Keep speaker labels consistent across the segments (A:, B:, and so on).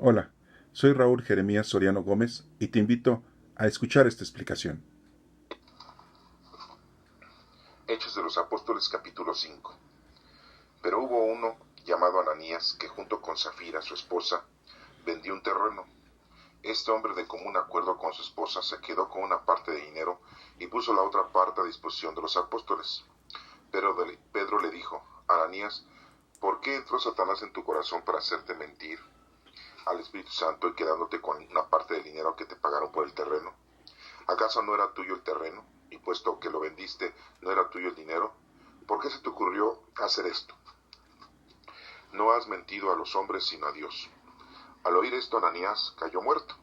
A: Hola, soy Raúl Jeremías Soriano Gómez y te invito a escuchar esta explicación.
B: Hechos de los Apóstoles capítulo 5. Pero hubo uno llamado Ananías que junto con Safira, su esposa, vendió un terreno. Este hombre de común acuerdo con su esposa se quedó con una parte de dinero y puso la otra parte a disposición de los apóstoles. Pero Pedro le dijo: Ananías, ¿por qué entró Satanás en tu corazón para hacerte mentir al Espíritu Santo y quedándote con una parte del dinero que te pagaron por el terreno? ¿Acaso no era tuyo el terreno? Y puesto que lo vendiste, ¿no era tuyo el dinero? ¿Por qué se te ocurrió hacer esto? No has mentido a los hombres sino a Dios. Al oír esto, Ananías cayó muerto,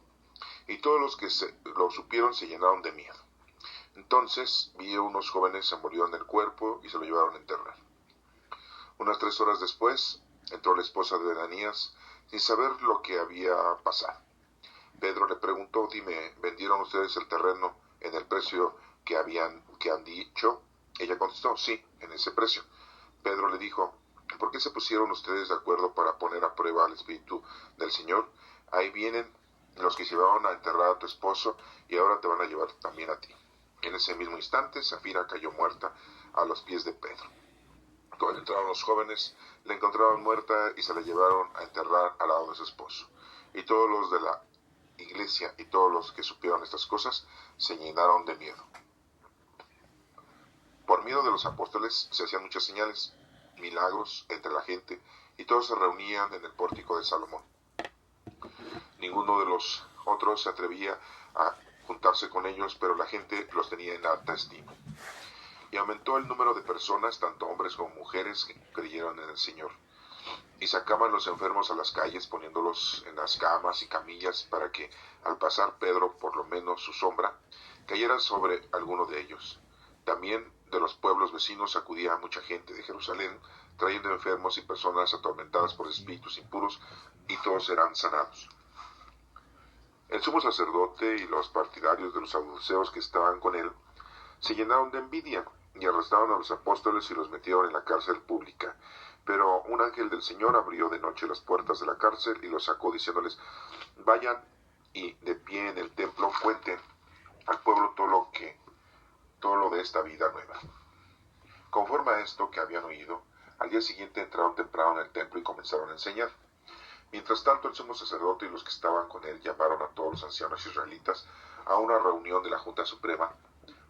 B: y todos los que lo supieron se llenaron de miedo. Entonces unos jóvenes envolvieron el cuerpo y se lo llevaron a enterrar. Unas 3 horas después, entró la esposa de Ananías sin saber lo que había pasado. Pedro le preguntó: dime, ¿vendieron ustedes el terreno en el precio que han dicho? Ella contestó: sí, en ese precio. Pedro le dijo: ¿por qué se pusieron ustedes de acuerdo para poner a prueba al Espíritu del Señor? Ahí vienen los que llevaron a enterrar a tu esposo y ahora te van a llevar también a ti. En ese mismo instante, Safira cayó muerta a los pies de Pedro. Cuando entraron los jóvenes, la encontraron muerta y se la llevaron a enterrar al lado de su esposo. Y todos los de la iglesia y todos los que supieron estas cosas se llenaron de miedo. Por miedo de los apóstoles se hacían muchas señales, milagros entre la gente, y todos se reunían en el pórtico de Salomón. Ninguno de los otros se atrevía a juntarse con ellos, pero la gente los tenía en alta estima. Y aumentó el número de personas, tanto hombres como mujeres, que creyeron en el Señor. Y sacaban los enfermos a las calles, poniéndolos en las camas y camillas, para que, al pasar Pedro, por lo menos su sombra, cayera sobre alguno de ellos. También de los pueblos vecinos acudía mucha gente de Jerusalén, trayendo enfermos y personas atormentadas por espíritus impuros, y todos eran sanados. El sumo sacerdote y los partidarios de los saduceos que estaban con él se llenaron de envidia y arrestaron a los apóstoles y los metieron en la cárcel pública. Pero un ángel del Señor abrió de noche las puertas de la cárcel y los sacó, diciéndoles: vayan y de pie en el templo cuenten al pueblo todo lo de esta vida nueva. Conforme a esto que habían oído, al día siguiente entraron temprano en el templo y comenzaron a enseñar. Mientras tanto, el sumo sacerdote y los que estaban con él llamaron a todos los ancianos israelitas a una reunión de la Junta Suprema.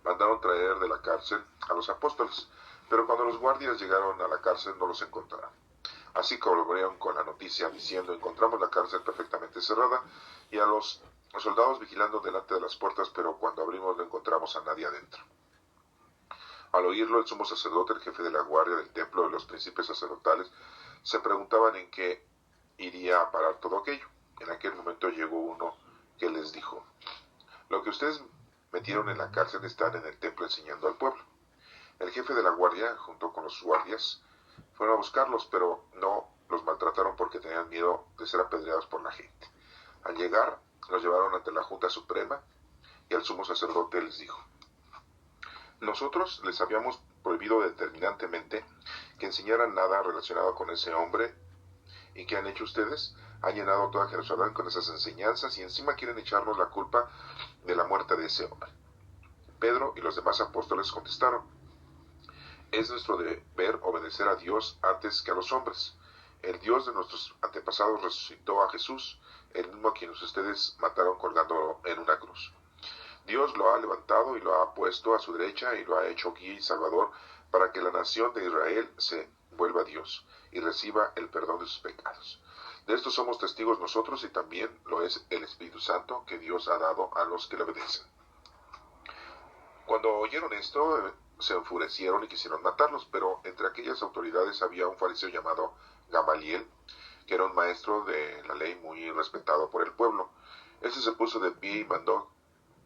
B: Mandaron traer de la cárcel a los apóstoles, pero cuando los guardias llegaron a la cárcel no los encontraron. Así corroboraron con la noticia diciendo: encontramos la cárcel perfectamente cerrada y a los soldados vigilando delante de las puertas, pero cuando abrimos no encontramos a nadie adentro. Al oírlo, el sumo sacerdote, el jefe de la guardia del templo y los príncipes sacerdotales se preguntaban en qué iría a parar todo aquello. En aquel momento llegó uno que les dijo: lo que ustedes metieron en la cárcel están en el templo enseñando al pueblo. El jefe de la guardia, junto con los guardias, fueron a buscarlos, pero no los maltrataron porque tenían miedo de ser apedreados por la gente. Al llegar, los llevaron ante la Junta Suprema y el sumo sacerdote les dijo: nosotros les habíamos prohibido determinantemente que enseñaran nada relacionado con ese hombre. ¿Y qué han hecho ustedes? Han llenado toda Jerusalén con esas enseñanzas y encima quieren echarnos la culpa de la muerte de ese hombre. Pedro y los demás apóstoles contestaron: es nuestro deber obedecer a Dios antes que a los hombres. El Dios de nuestros antepasados resucitó a Jesús, el mismo a quien ustedes mataron colgándolo en una cruz. Dios lo ha levantado y lo ha puesto a su derecha y lo ha hecho guía y salvador para que la nación de Israel se vuelva a Dios y reciba el perdón de sus pecados. De esto somos testigos nosotros y también lo es el Espíritu Santo que Dios ha dado a los que le obedecen. Cuando oyeron esto, se enfurecieron y quisieron matarlos, pero entre aquellas autoridades había un fariseo llamado Gamaliel, que era un maestro de la ley muy respetado por el pueblo. Este se puso de pie y mandó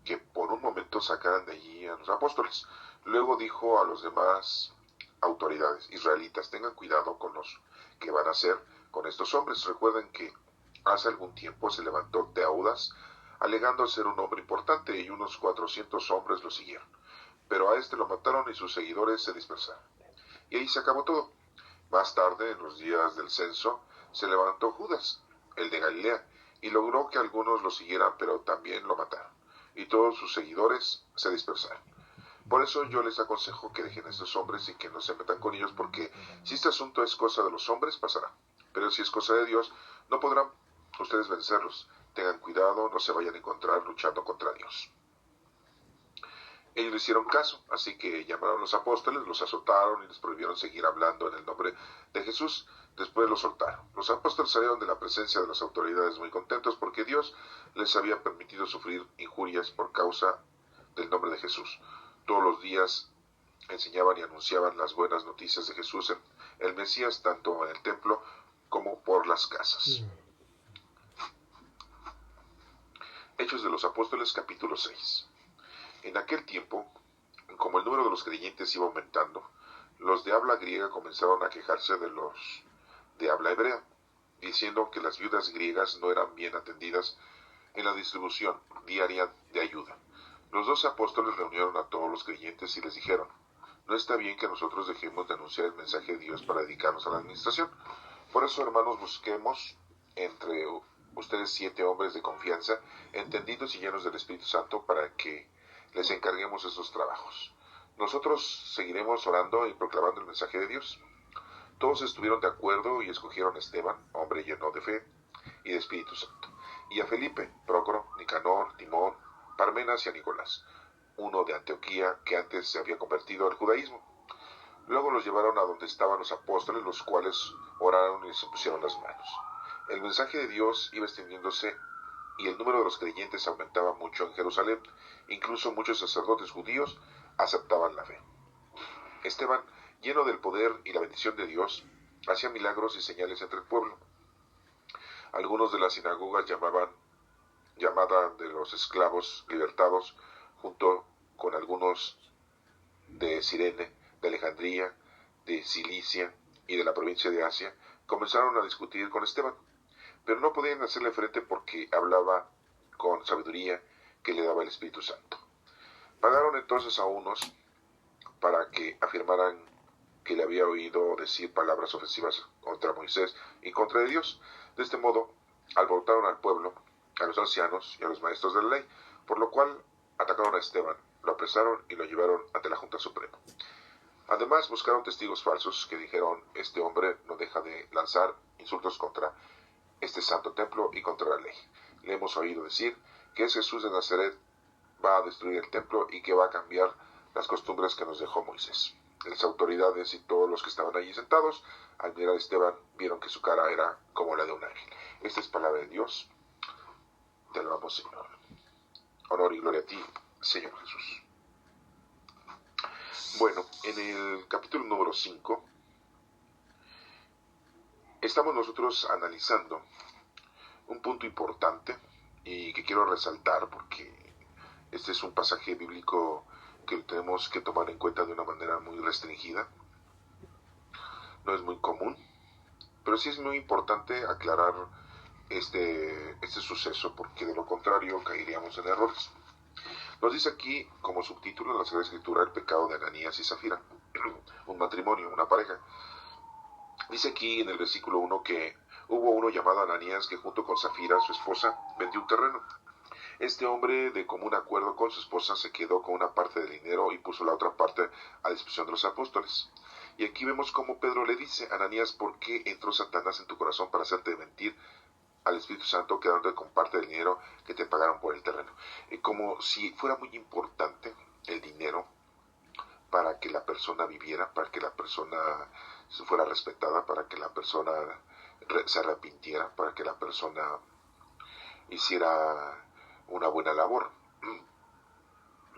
B: que por un momento sacaran de allí a los apóstoles. Luego dijo a los demás autoridades: israelitas, tengan cuidado con los que van a hacer con estos hombres. Recuerden que hace algún tiempo se levantó Teudas, alegando ser un hombre importante, y unos 400 hombres lo siguieron. Pero a este lo mataron y sus seguidores se dispersaron. Y ahí se acabó todo. Más tarde, en los días del censo, se levantó Judas, el de Galilea, y logró que algunos lo siguieran, pero también lo mataron, y todos sus seguidores se dispersaron. Por eso yo les aconsejo que dejen a estos hombres y que no se metan con ellos, porque si este asunto es cosa de los hombres, pasará. Pero si es cosa de Dios, no podrán ustedes vencerlos. Tengan cuidado, no se vayan a encontrar luchando contra Dios. Ellos le hicieron caso, así que llamaron a los apóstoles, los azotaron y les prohibieron seguir hablando en el nombre de Jesús. Después los soltaron. Los apóstoles salieron de la presencia de las autoridades muy contentos porque Dios les había permitido sufrir injurias por causa del nombre de Jesús. Todos los días enseñaban y anunciaban las buenas noticias de Jesús, el Mesías, tanto en el templo como por las casas. Hechos de los Apóstoles, capítulo 6. En aquel tiempo, como el número de los creyentes iba aumentando, los de habla griega comenzaron a quejarse de los de habla hebrea, diciendo que las viudas griegas no eran bien atendidas en la distribución diaria de ayuda. Los 12 apóstoles reunieron a todos los creyentes y les dijeron: no está bien que nosotros dejemos de anunciar el mensaje de Dios para dedicarnos a la administración. Por eso, hermanos, busquemos entre ustedes 7 hombres de confianza, entendidos y llenos del Espíritu Santo, para que les encarguemos estos trabajos. Nosotros seguiremos orando y proclamando el mensaje de Dios. Todos estuvieron de acuerdo y escogieron a Esteban, hombre lleno de fe y de Espíritu Santo, y a Felipe, Prócoro, Nicanor, Timón, Parmenas y a Nicolás, uno de Antioquía que antes se había convertido al judaísmo. Luego los llevaron a donde estaban los apóstoles, los cuales oraron y se pusieron las manos. El mensaje de Dios iba extendiéndose y el número de los creyentes aumentaba mucho en Jerusalén. Incluso muchos sacerdotes judíos aceptaban la fe. Esteban, lleno del poder y la bendición de Dios, hacía milagros y señales entre el pueblo. Algunos de la sinagoga llamada de los esclavos libertados, junto con algunos de Cirene, de Alejandría, de Cilicia y de la provincia de Asia, comenzaron a discutir con Esteban, pero no podían hacerle frente porque hablaba con sabiduría que le daba el Espíritu Santo. Pagaron entonces a unos para que afirmaran que le había oído decir palabras ofensivas contra Moisés y contra Dios. De este modo, alborotaron al pueblo, a los ancianos y a los maestros de la ley, por lo cual atacaron a Esteban, lo apresaron y lo llevaron ante la Junta Suprema. Además, buscaron testigos falsos que dijeron: este hombre no deja de lanzar insultos contra este santo templo y contra la ley. Le hemos oído decir que es Jesús de Nazaret, va a destruir el templo y que va a cambiar las costumbres que nos dejó Moisés. Las autoridades y todos los que estaban allí sentados, al mirar a Esteban, vieron que su cara era como la de un ángel. Esta es palabra de Dios. Te alabamos, Señor. Honor y gloria a ti, Señor Jesús. Bueno, en el capítulo número 5 estamos nosotros analizando un punto importante y que quiero resaltar porque este es un pasaje bíblico que tenemos que tomar en cuenta de una manera muy restringida. No es muy común, pero sí es muy importante aclarar este suceso, porque de lo contrario caeríamos en errores. Nos dice aquí como subtítulo en la Sagrada Escritura: el pecado de Ananías y Zafira, un matrimonio, una pareja. Dice aquí en el versículo 1 que hubo uno llamado Ananías que junto con Zafira, su esposa, vendió un terreno. Este hombre, de común acuerdo con su esposa, se quedó con una parte del dinero y puso la otra parte a disposición de los apóstoles. Y aquí vemos cómo Pedro le dice: Ananías, ¿por qué entró Satanás en tu corazón para hacerte mentir al Espíritu Santo, quedándote con parte del dinero que te pagaron por el terreno? Como si fuera muy importante el dinero para que la persona viviera, para que la persona fuera respetada, para que la persona se arrepintiera, para que la persona hiciera una buena labor.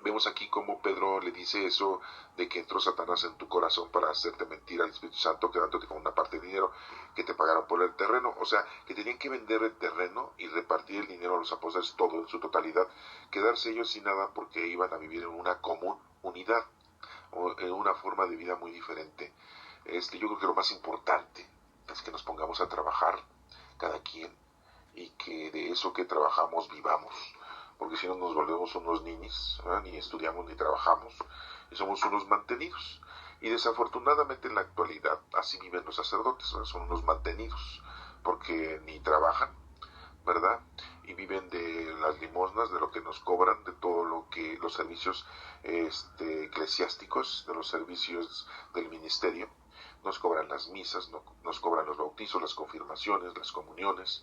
B: Vemos aquí cómo Pedro le dice eso de que entró Satanás en tu corazón para hacerte mentir al Espíritu Santo, quedándote con una parte de dinero que te pagaron por el terreno. O sea, que tenían que vender el terreno y repartir el dinero a los apóstoles todo en su totalidad, quedarse ellos sin nada porque iban a vivir en una común unidad, o en una forma de vida muy diferente. Yo creo que lo más importante es que nos pongamos a trabajar cada quien y que de eso que trabajamos vivamos, porque si no nos volvemos unos niños, ni estudiamos ni trabajamos y somos unos mantenidos. Y desafortunadamente en la actualidad así viven los sacerdotes, son unos mantenidos, porque ni trabajan, ¿verdad? Y viven de las limosnas, de lo que nos cobran, de todo lo que los servicios eclesiásticos, de los servicios del ministerio. Nos cobran las misas, nos cobran los bautizos, las confirmaciones, las comuniones.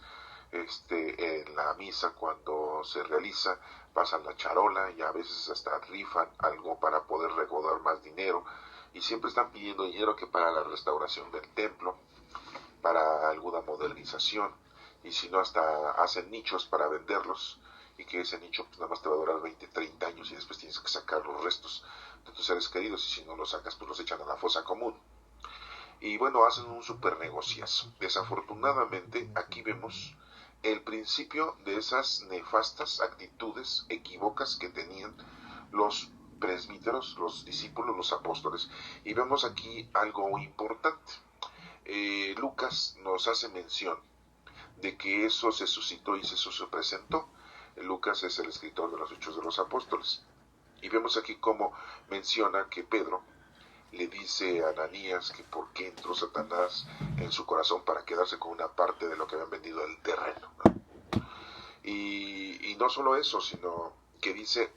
B: En la misa, cuando se realiza, pasan la charola y a veces hasta rifan algo para poder recaudar más dinero, y siempre están pidiendo dinero que para la restauración del templo, para alguna modernización, y si no hasta hacen nichos para venderlos, y que ese nicho pues nada más te va a durar 20, 30 años y después tienes que sacar los restos de tus seres queridos, y si no los sacas pues los echan a la fosa común. Y bueno, hacen un super negociazo. Desafortunadamente aquí vemos el principio de esas nefastas actitudes equívocas que tenían los presbíteros, los discípulos, los apóstoles. Y vemos aquí algo importante. Lucas nos hace mención de que eso se suscitó y eso se presentó. Lucas es el escritor de los Hechos de los Apóstoles. Y vemos aquí cómo menciona que Pedro le dice a Ananías que por qué entró Satanás en su corazón para quedarse con una parte de lo que habían vendido del terreno, ¿no? Y no solo eso, sino que dice,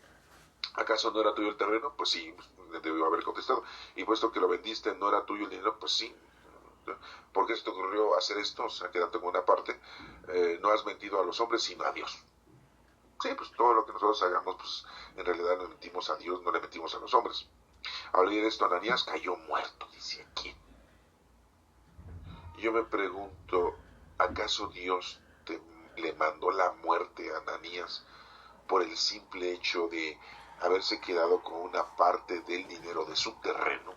B: ¿acaso no era tuyo el terreno? Pues sí, debió haber contestado. Y puesto que lo vendiste, ¿no era tuyo el dinero? Pues sí. ¿Por qué se te ocurrió hacer esto? O sea, quedarte con una parte. No has mentido a los hombres, sino a Dios. Sí, pues todo lo que nosotros hagamos, pues en realidad le mentimos a Dios, no le mentimos a los hombres. Al oír esto, Ananías cayó muerto, dice aquí. Yo me pregunto, ¿acaso Dios le mandó la muerte a Ananías por el simple hecho de haberse quedado con una parte del dinero de su terreno?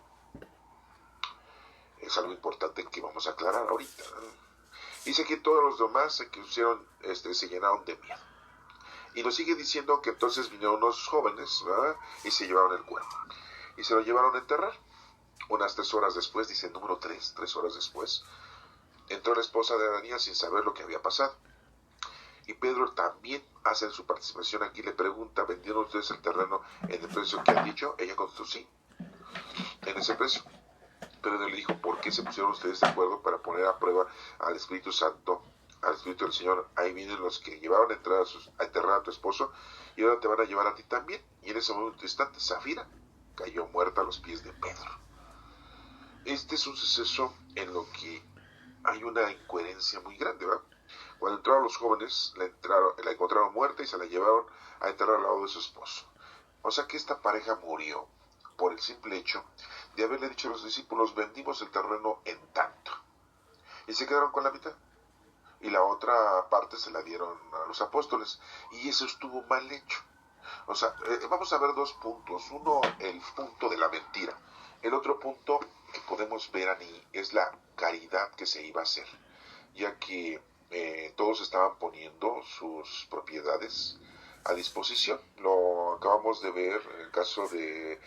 B: Es algo importante que vamos a aclarar ahorita. Dice que todos los demás se llenaron de miedo. Y nos sigue diciendo que entonces vinieron unos jóvenes, ¿verdad? Y se llevaron el cuerpo. Y se lo llevaron a enterrar. Unas 3 horas después, dice número 3 horas después, entró la esposa de Ananías sin saber lo que había pasado. Y Pedro también hace su participación aquí, le pregunta, ¿vendieron ustedes el terreno en el precio que han dicho? Ella contestó sí, en ese precio. Pedro le dijo, ¿por qué se pusieron ustedes de acuerdo para poner a prueba al Espíritu Santo, al Espíritu del Señor? Ahí vienen los que llevaron a enterrar a tu esposo y ahora te van a llevar a ti también. Y en ese momento instante, Zafira cayó muerta a los pies de Pedro. Este es un suceso en lo que hay una incoherencia muy grande, ¿verdad? Cuando entraron los jóvenes, la encontraron muerta y se la llevaron a enterrar al lado de su esposo. O sea que esta pareja murió por el simple hecho de haberle dicho a los discípulos, vendimos el terreno en tanto. Y se quedaron con la mitad. Y la otra parte se la dieron a los apóstoles. Y eso estuvo mal hecho. O sea, vamos a ver 2 puntos. Uno, el punto de la mentira. El otro punto que podemos ver ahí es la caridad que se iba a hacer. Ya que todos estaban poniendo sus propiedades a disposición. Lo acabamos de ver en el caso de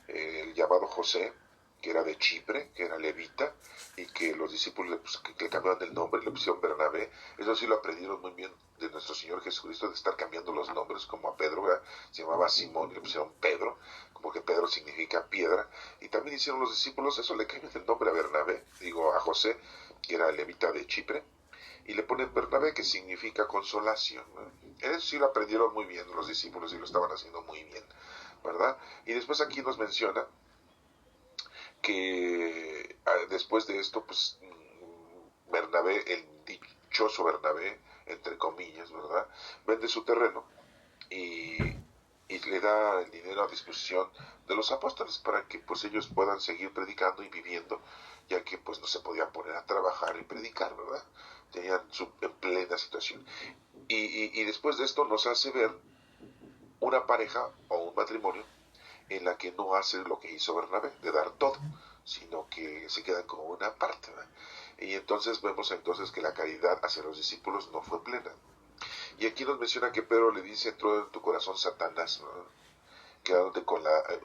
B: el llamado José, que era de Chipre, que era levita, y que los discípulos que cambiaban el nombre y le pusieron Bernabé. Eso sí lo aprendieron muy bien de nuestro Señor Jesucristo, de estar cambiando los nombres, como a Pedro, ¿verdad? Se llamaba Simón y le pusieron Pedro, como que Pedro significa piedra. Y también hicieron los discípulos eso, le cambian el nombre a Bernabé, a José, que era levita de Chipre, y le ponen Bernabé, que significa consolación, ¿no? Eso sí lo aprendieron muy bien los discípulos y lo estaban haciendo muy bien, ¿verdad? Y después aquí nos menciona que después de esto, pues Bernabé, el dichoso Bernabé, entre comillas, ¿verdad?, vende su terreno y le da el dinero a disposición de los apóstoles para que pues ellos puedan seguir predicando y viviendo, ya que pues no se podían poner a trabajar y predicar, ¿verdad? Tenían en plena situación. Y después de esto nos hace ver una pareja o un matrimonio en la que no hace lo que hizo Bernabé, de dar todo, sino que se quedan con una parte, ¿verdad? Y entonces vemos que la caridad hacia los discípulos no fue plena. Y aquí nos menciona que Pedro le dice, entró en tu corazón Satanás, ¿no?, quedándote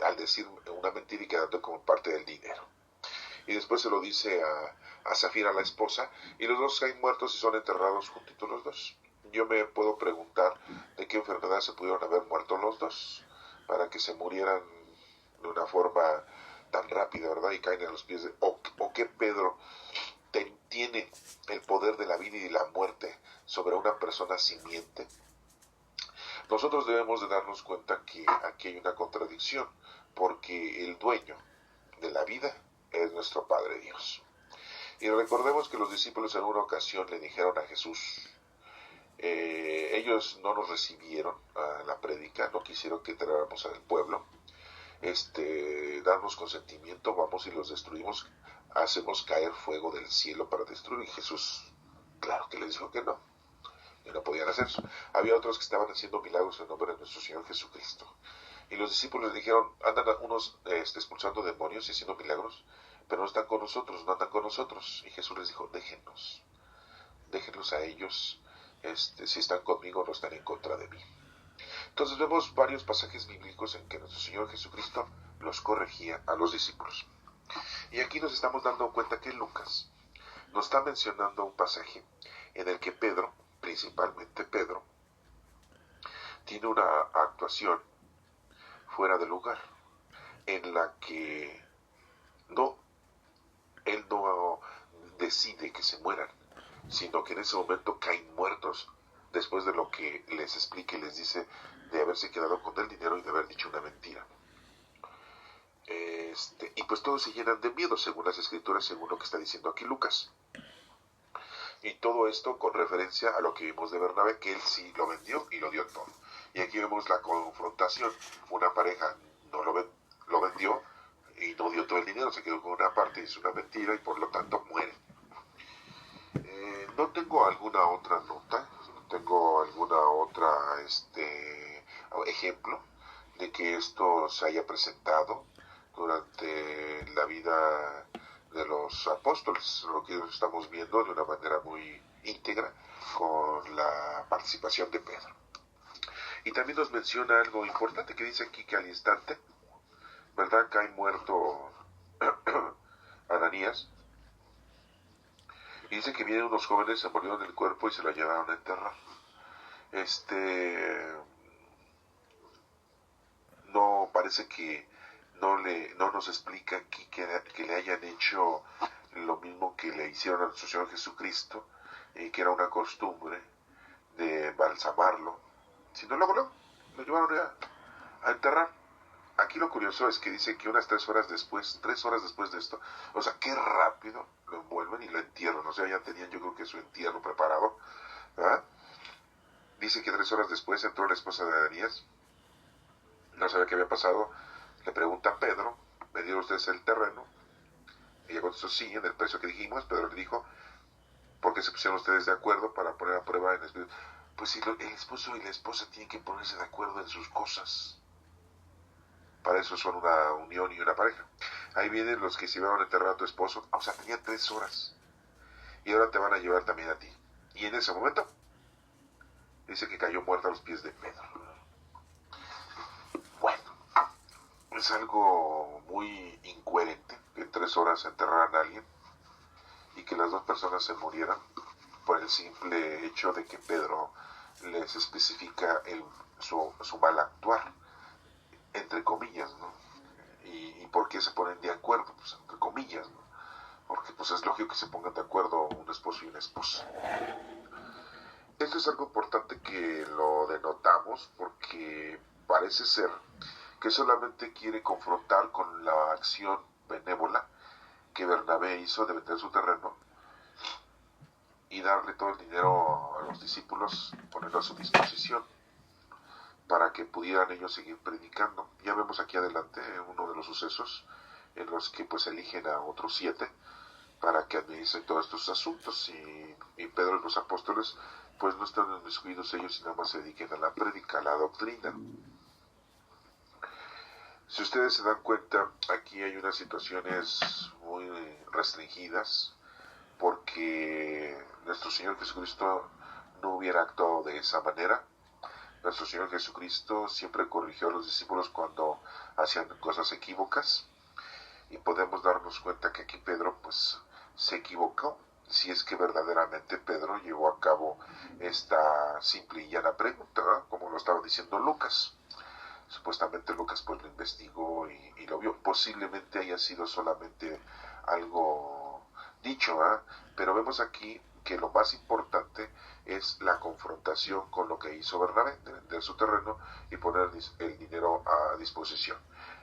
B: al decir una mentira y quedándote con parte del dinero. Y después se lo dice a Zafira, la esposa, y los dos caen muertos y son enterrados juntitos los dos. Yo me puedo preguntar de qué enfermedad se pudieron haber muerto los dos para que se murieran de una forma tan rápida, ¿verdad? Y caen a los pies o que Pedro tiene el poder de la vida y de la muerte sobre una persona simiente, nosotros debemos de darnos cuenta que aquí hay una contradicción, porque el dueño de la vida es nuestro Padre Dios. Y recordemos que los discípulos en una ocasión le dijeron a Jesús, ellos no nos recibieron a la prédica, no quisieron que entráramos al pueblo, darnos consentimiento, vamos y los destruimos, hacemos caer fuego del cielo para destruir. Y Jesús, claro que les dijo que no podían hacer eso. Había otros que estaban haciendo milagros en nombre de nuestro Señor Jesucristo. Y los discípulos le dijeron, andan unos expulsando demonios y haciendo milagros, pero no están con nosotros, no andan con nosotros. Y Jesús les dijo, déjenlos a ellos, si están conmigo no están en contra de mí. Entonces vemos varios pasajes bíblicos en que nuestro Señor Jesucristo los corregía a los discípulos. Y aquí nos estamos dando cuenta que Lucas nos está mencionando un pasaje en el que Pedro, principalmente Pedro, tiene una actuación fuera de lugar, en la que él no decide que se mueran, sino que en ese momento caen muertos, después de lo que les explica y les dice de haberse quedado con el dinero y de haber dicho una mentira. Y pues todos se llenan de miedo, según las escrituras, según lo que está diciendo aquí Lucas. Y todo esto con referencia a lo que vimos de Bernabé, que él sí lo vendió y lo dio todo. Y aquí vemos la confrontación. Una pareja no lo vendió y no dio todo el dinero, se quedó con una parte, hizo una mentira y por lo tanto muere. No tengo alguna otra nota, no tengo alguna otra ejemplo de que esto se haya presentado durante la vida de los apóstoles, lo que estamos viendo de una manera muy íntegra con la participación de Pedro. Y también nos menciona algo importante que dice aquí que al instante, ¿verdad?, cae muerto Ananías. Y dice que vienen unos jóvenes, se envolvieron el cuerpo y se lo llevaron a enterrar. No parece que no nos explica aquí que le hayan hecho lo mismo que le hicieron a nuestro Señor Jesucristo, que era una costumbre de balsamarlo, sino luego lo llevaron a enterrar. Aquí lo curioso es que dice que unas 3 horas después de esto, o sea, qué rápido lo envuelven y lo entierran. O sea, ya tenían, yo creo que su entierro preparado, ¿verdad? Dice que 3 horas después entró la esposa de Ananías, no sabía qué había pasado, le pregunta a Pedro, ¿me dieron ustedes el terreno? Y ella contestó sí, en el precio que dijimos. Pedro le dijo, ¿por qué se pusieron ustedes de acuerdo para poner a prueba en el... Pues si el esposo y la esposa tienen que ponerse de acuerdo en sus cosas. Para eso son una unión y una pareja. Ahí vienen los que se iban a enterrar a tu esposo, o sea, tenían 3 horas. Y ahora te van a llevar también a ti. Y en ese momento, dice que cayó muerta a los pies de Pedro. Bueno, es algo muy incoherente que en 3 horas enterraran a alguien y que las 2 personas se murieran por el simple hecho de que Pedro les especifica su mal actuar, entre comillas, ¿no? ¿Y por qué se ponen de acuerdo? Pues entre comillas, ¿no? Porque pues es lógico que se pongan de acuerdo un esposo y una esposa. Esto es algo importante que lo denotamos porque parece ser que solamente quiere confrontar con la acción benévola que Bernabé hizo de vender su terreno y darle todo el dinero a los discípulos, ponerlo a su disposición para que pudieran ellos seguir predicando. Ya vemos aquí adelante uno de los sucesos en los que pues eligen a otros 7 para que administren todos estos asuntos y Pedro y los apóstoles pues no están inmiscuidos ellos y nada más se dediquen a la prédica, a la doctrina. Si ustedes se dan cuenta, aquí hay unas situaciones muy restringidas porque nuestro Señor Jesucristo no hubiera actuado de esa manera. Nuestro Señor Jesucristo siempre corrigió a los discípulos cuando hacían cosas equívocas y podemos darnos cuenta que aquí Pedro pues se equivocó, si es que verdaderamente Pedro llevó a cabo esta simple y llana pregunta, ¿verdad?, como lo estaba diciendo Lucas. Supuestamente Lucas pues lo investigó y lo vio. Posiblemente haya sido solamente algo dicho, pero vemos aquí que lo más importante es la confrontación con lo que hizo Bernabé, de vender su terreno y poner el dinero a disposición.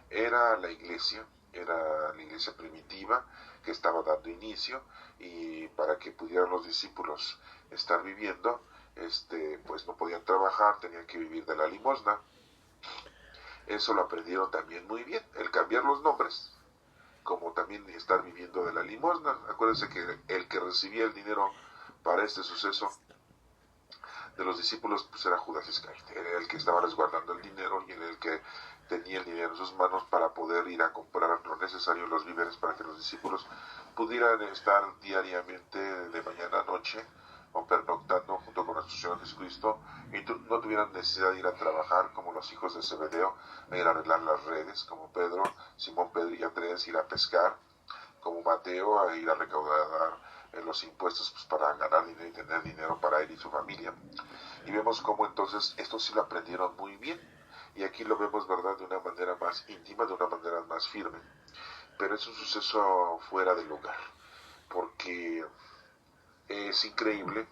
B: Era la iglesia primitiva que estaba dando inicio, y para que pudieran los discípulos estar viviendo, pues no podían trabajar, tenían que vivir de la limosna. Eso lo aprendieron también muy bien, el cambiar los nombres, como también estar viviendo de la limosna. Acuérdense que el que recibía el dinero para este suceso de los discípulos, pues era Judas Iscariote, era el que estaba resguardando el dinero y era el que tenía el dinero en sus manos para poder ir a comprar lo necesario, los víveres, para que los discípulos pudieran estar diariamente de mañana a noche o pernoctando junto con nuestro Señor Jesucristo, y no tuvieran necesidad de ir a trabajar como los hijos de Zebedeo, a ir a arreglar las redes, como Pedro, Simón, Pedro y Andrés, ir a pescar, como Mateo, a ir a recaudar los impuestos, pues, para ganar dinero y tener dinero para él y su familia. Y vemos cómo entonces esto sí lo aprendieron muy bien, y aquí lo vemos, ¿verdad?, de una manera más íntima, de una manera más firme. Pero es un suceso fuera de lugar, porque es increíble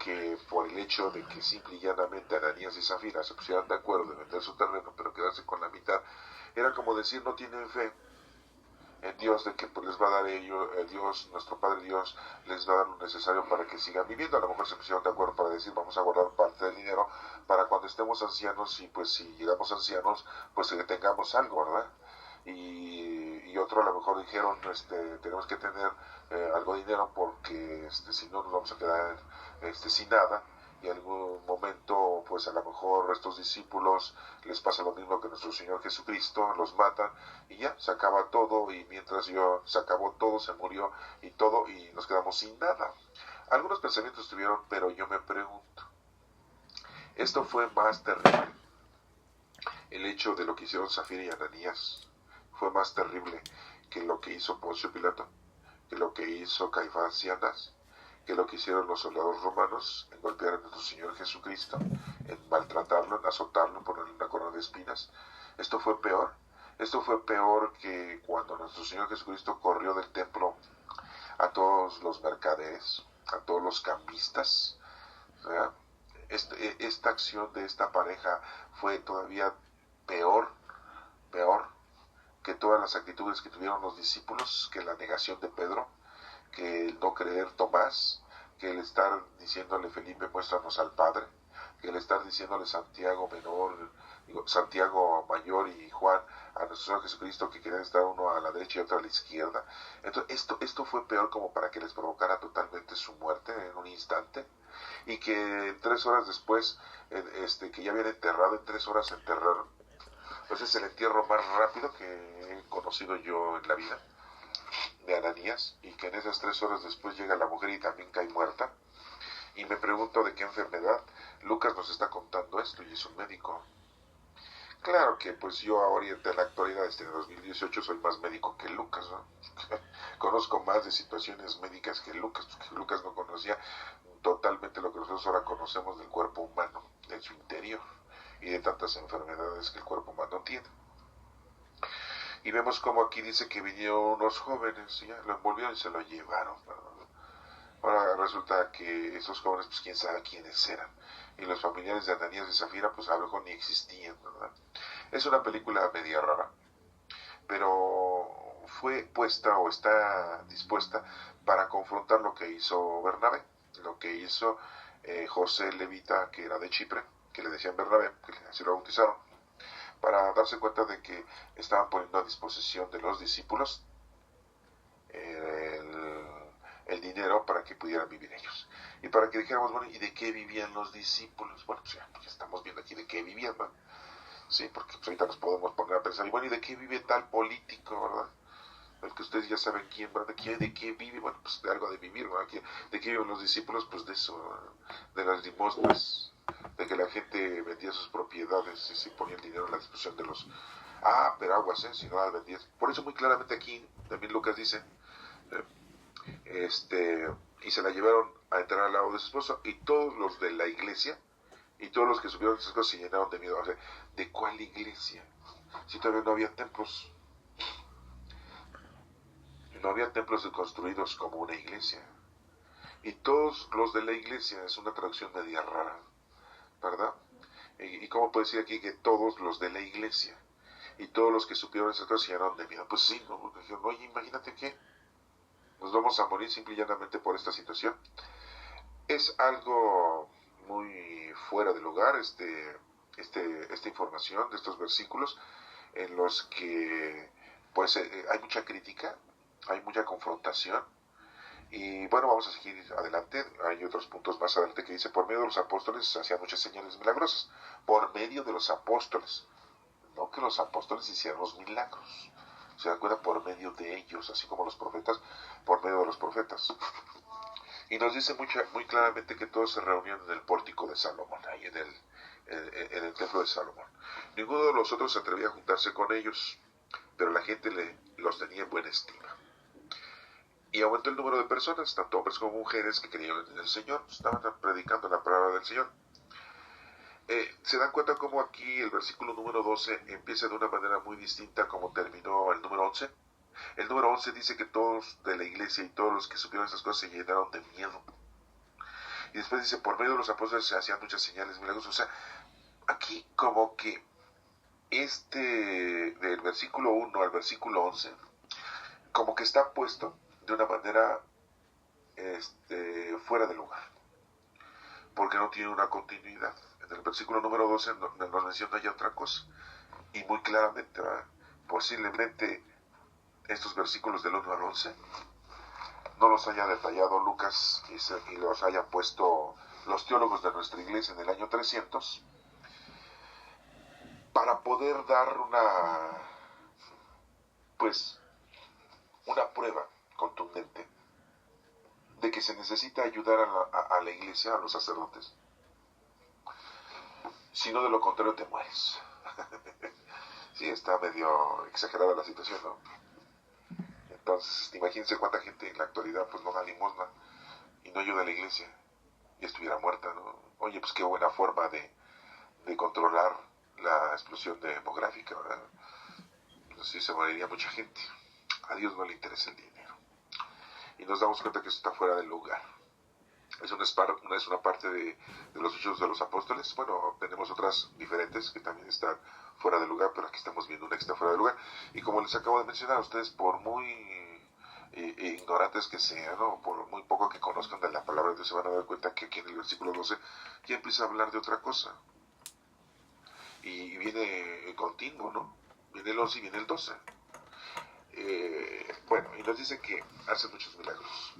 B: que por el hecho de que simple y llanamente Ananías y Zafira se pusieran de acuerdo de vender su terreno, pero quedarse con la mitad, era como decir, no tienen fe en Dios, de que pues les va a dar Dios, nuestro Padre Dios, les va a dar lo necesario para que sigan viviendo. A lo mejor se pusieron de acuerdo para decir, vamos a guardar parte del dinero para cuando estemos ancianos, y pues si llegamos ancianos, pues que tengamos algo, ¿verdad? Y otro a lo mejor dijeron, tenemos que tener algo de dinero porque si no nos vamos a quedar sin nada, y en algún momento pues a lo mejor a estos discípulos les pasa lo mismo que nuestro Señor Jesucristo, los matan y ya, se acaba todo, y mientras se acabó todo, se murió y todo, y nos quedamos sin nada. Algunos pensamientos tuvieron, pero yo me pregunto, esto fue más terrible, el hecho de lo que hicieron Zafira y Ananías fue más terrible que lo que hizo Poncio Pilato, que lo que hizo Caifás y Anás, que lo que hicieron los soldados romanos en golpear a nuestro Señor Jesucristo, en maltratarlo, en azotarlo, en ponerle una corona de espinas. Esto fue peor que cuando nuestro Señor Jesucristo corrió del templo a todos los mercaderes, a todos los cambistas. O sea, esta acción de esta pareja fue todavía peor que todas las actitudes que tuvieron los discípulos, que la negación de Pedro, que el no creer Tomás, que el estar diciéndole Felipe, muéstranos al Padre, que el estar diciéndole Santiago mayor y Juan a nuestro Señor Jesucristo, que querían estar uno a la derecha y otro a la izquierda. Entonces esto fue peor como para que les provocara totalmente su muerte en un instante, y que 3 horas después, que ya habían enterrado, en 3 horas enterraron. Entonces es el entierro más rápido que he conocido yo en la vida de Ananías, y que en esas 3 horas después llega la mujer y también cae muerta. Y me pregunto de qué enfermedad. Lucas nos está contando esto y es un médico. Claro que pues yo ahorita en la actualidad, en 2018, soy más médico que Lucas, ¿no? Conozco más de situaciones médicas que Lucas, porque Lucas no conocía totalmente lo que nosotros ahora conocemos del cuerpo humano, de su interior, y de tantas enfermedades que el cuerpo humano tiene. Y vemos como aquí dice que vinieron unos jóvenes, y ya lo envolvieron y se lo llevaron, ¿verdad? Ahora resulta que esos jóvenes, pues quién sabe quiénes eran, y los familiares de Ananías y Zafira, pues a lo mejor ni existían, ¿verdad? Es una película media rara, pero fue puesta o está dispuesta para confrontar lo que hizo Bernabé, lo que hizo José Levita, que era de Chipre, que le decían Bernabé, que así lo bautizaron, para darse cuenta de que estaban poniendo a disposición de los discípulos el dinero para que pudieran vivir ellos. Y para que dijéramos, bueno, ¿y de qué vivían los discípulos? Bueno, pues ya estamos viendo aquí de qué vivían, ¿no? Sí, porque pues ahorita nos podemos poner a pensar, y bueno, ¿y de qué vive tal político, verdad? El que ustedes ya saben quién, ¿verdad? ¿De qué vive? Bueno, pues de algo de vivir, ¿verdad? ¿De qué viven los discípulos? Pues de eso, de las limosnas, de que la gente vendía sus propiedades y se ponía el dinero a la disposición de los... pero aguas, si no las vendías. Por eso muy claramente aquí, también Lucas dice, y se la llevaron a entrar al lado de su esposo, y todos los de la iglesia, y todos los que subieron esas cosas se llenaron de miedo. O sea, ¿de cuál iglesia? Si todavía no había templos. No había templos construidos como una iglesia. Y todos los de la iglesia, es una traducción media rara, ¿verdad? ¿Y cómo puede decir aquí que todos los de la iglesia? Y todos los que supieron esa cosa se llenaron de miedo. Pues sí, ¿no? Dijeron, oye, imagínate que nos vamos a morir simple y llanamente por esta situación. Es algo muy fuera de lugar esta información de estos versículos en los que pues hay mucha crítica, hay mucha confrontación. Y bueno, vamos a seguir adelante. Hay otros puntos más adelante que dice, por medio de los apóstoles se hacían muchas señales milagrosas. Por medio de los apóstoles. No que los apóstoles hicieran los milagros. Se dan cuenta, por medio de ellos, así como los profetas, por medio de los profetas. Y nos dice muy claramente que todos se reunían en el pórtico de Salomón, ahí en el templo de Salomón. Ninguno de los otros se atrevía a juntarse con ellos, pero la gente los tenía en buena estima. Y aumentó el número de personas, tanto hombres como mujeres, que creían en el Señor, estaban predicando la palabra del Señor. Se dan cuenta cómo aquí el versículo número 12 empieza de una manera muy distinta como terminó el número 11. El número 11 dice que todos de la iglesia y todos los que supieron esas cosas se llenaron de miedo. Y después dice, por medio de los apóstoles se hacían muchas señales milagrosas. O sea, aquí como que del versículo 1 al versículo 11, como que está puesto de una manera fuera de lugar, porque no tiene una continuidad. En el versículo número 12 nos menciona ya otra cosa, y muy claramente, ¿verdad? Posiblemente estos versículos del 1 al 11 no los haya detallado Lucas y los hayan puesto los teólogos de nuestra iglesia en el año 300 para poder dar una prueba contundente de que se necesita ayudar a la iglesia, a los sacerdotes. Si no, de lo contrario te mueres. Sí, está medio exagerada la situación, ¿no? Entonces, imagínense cuánta gente en la actualidad pues no da limosna y no ayuda a la iglesia y estuviera muerta, ¿no? Oye, pues qué buena forma de controlar la explosión demográfica, ¿verdad? Entonces se moriría mucha gente. A Dios no le interesa el dinero. Y nos damos cuenta que eso está fuera del lugar. Es una parte de los hechos de los apóstoles. Bueno, tenemos otras diferentes que también están fuera de lugar, pero aquí estamos viendo una que está fuera de lugar. Y como les acabo de mencionar a ustedes, por muy ignorantes que sean, ¿no? Por muy poco que conozcan de la palabra de Dios, se van a dar cuenta que aquí en el versículo 12 ya empieza a hablar de otra cosa. Y viene continuo, ¿no? Viene el 11 y viene el 12. Bueno, y nos dice que hace muchos milagros.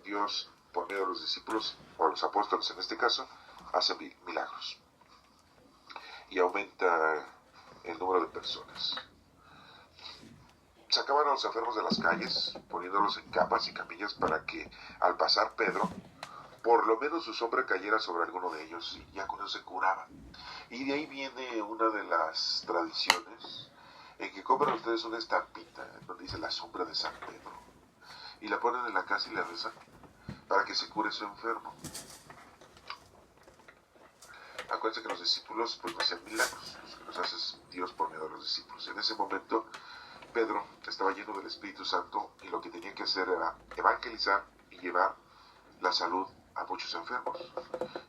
B: Dios, por medio de los discípulos, o los apóstoles en este caso, hace milagros. Y aumenta el número de personas. Sacaban a los enfermos de las calles, poniéndolos en camas y camillas para que, al pasar Pedro, por lo menos su sombra cayera sobre alguno de ellos y ya con eso se curaba. Y de ahí viene una de las tradiciones en que compran ustedes una estampita donde dice la sombra de San Pedro y la ponen en la casa y la rezan para que se cure su enfermo. Acuérdense que los discípulos pues no hacen milagros, los que los hace Dios por medio de los discípulos. En ese momento Pedro estaba lleno del Espíritu Santo y lo que tenía que hacer era evangelizar y llevar la salud a muchos enfermos.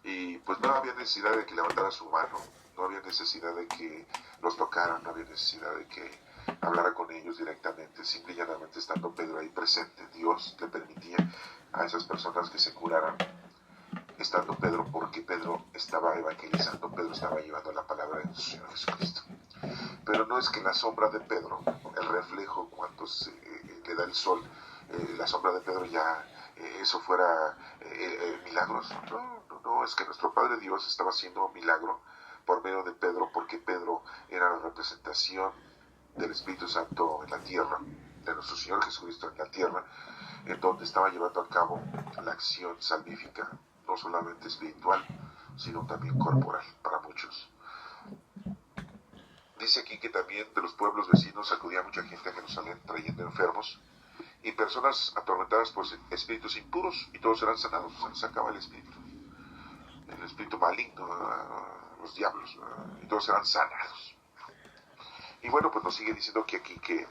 B: Y pues no había necesidad de que levantara su mano, no había necesidad de que los tocaran, no había necesidad de que hablara con ellos directamente. Simple y llanamente estando Pedro ahí presente, Dios le permitía a esas personas que se curaran estando Pedro, porque Pedro estaba evangelizando, Pedro estaba llevando la palabra de nuestro Señor Jesucristo. Pero no es que la sombra de Pedro, el reflejo cuando le da el sol, la sombra de Pedro ya eso fuera milagros. No, es que nuestro Padre Dios estaba haciendo un milagro por medio de Pedro, porque Pedro era la representación del Espíritu Santo en la tierra, de nuestro Señor Jesucristo en la tierra, en donde estaba llevando a cabo la acción salvífica, no solamente espiritual, sino también corporal para muchos. Dice aquí que también de los pueblos vecinos acudía mucha gente a Jerusalén trayendo enfermos y personas atormentadas por espíritus impuros, y todos eran sanados. O sea, sacaba el espíritu maligno, los diablos, y todos eran sanados. Y bueno, pues nos sigue diciendo que aquí que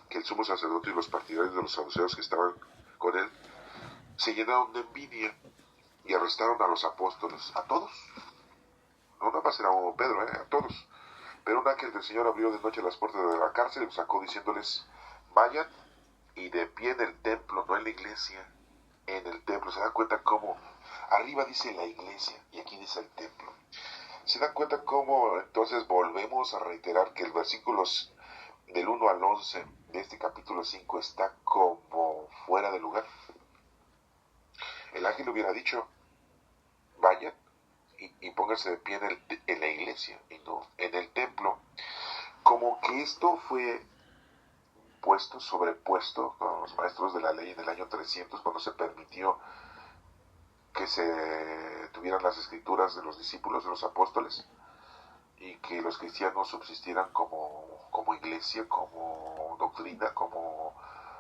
B: el sumo sacerdote y los partidarios de los saduceos que estaban con él se llenaron de envidia y arrestaron a los apóstoles, a todos. No nada más era Pedro, a todos. Pero un ángel del Señor abrió de noche las puertas de la cárcel y los sacó diciéndoles, vayan y de pie en el templo, no en la iglesia, en el templo. ¿Se dan cuenta cómo? Arriba dice la iglesia y aquí dice el templo. ¿Se dan cuenta cómo entonces volvemos a reiterar que el versículos del 1 al 11 de este capítulo 5 está como fuera de lugar? El ángel hubiera dicho, vayan y pónganse de pie en la iglesia y no en el templo. Como que esto fue sobrepuesto con los maestros de la ley en el año 300, cuando se permitió que se tuvieran las escrituras de los discípulos de los apóstoles y que los cristianos subsistieran como iglesia, como doctrina, como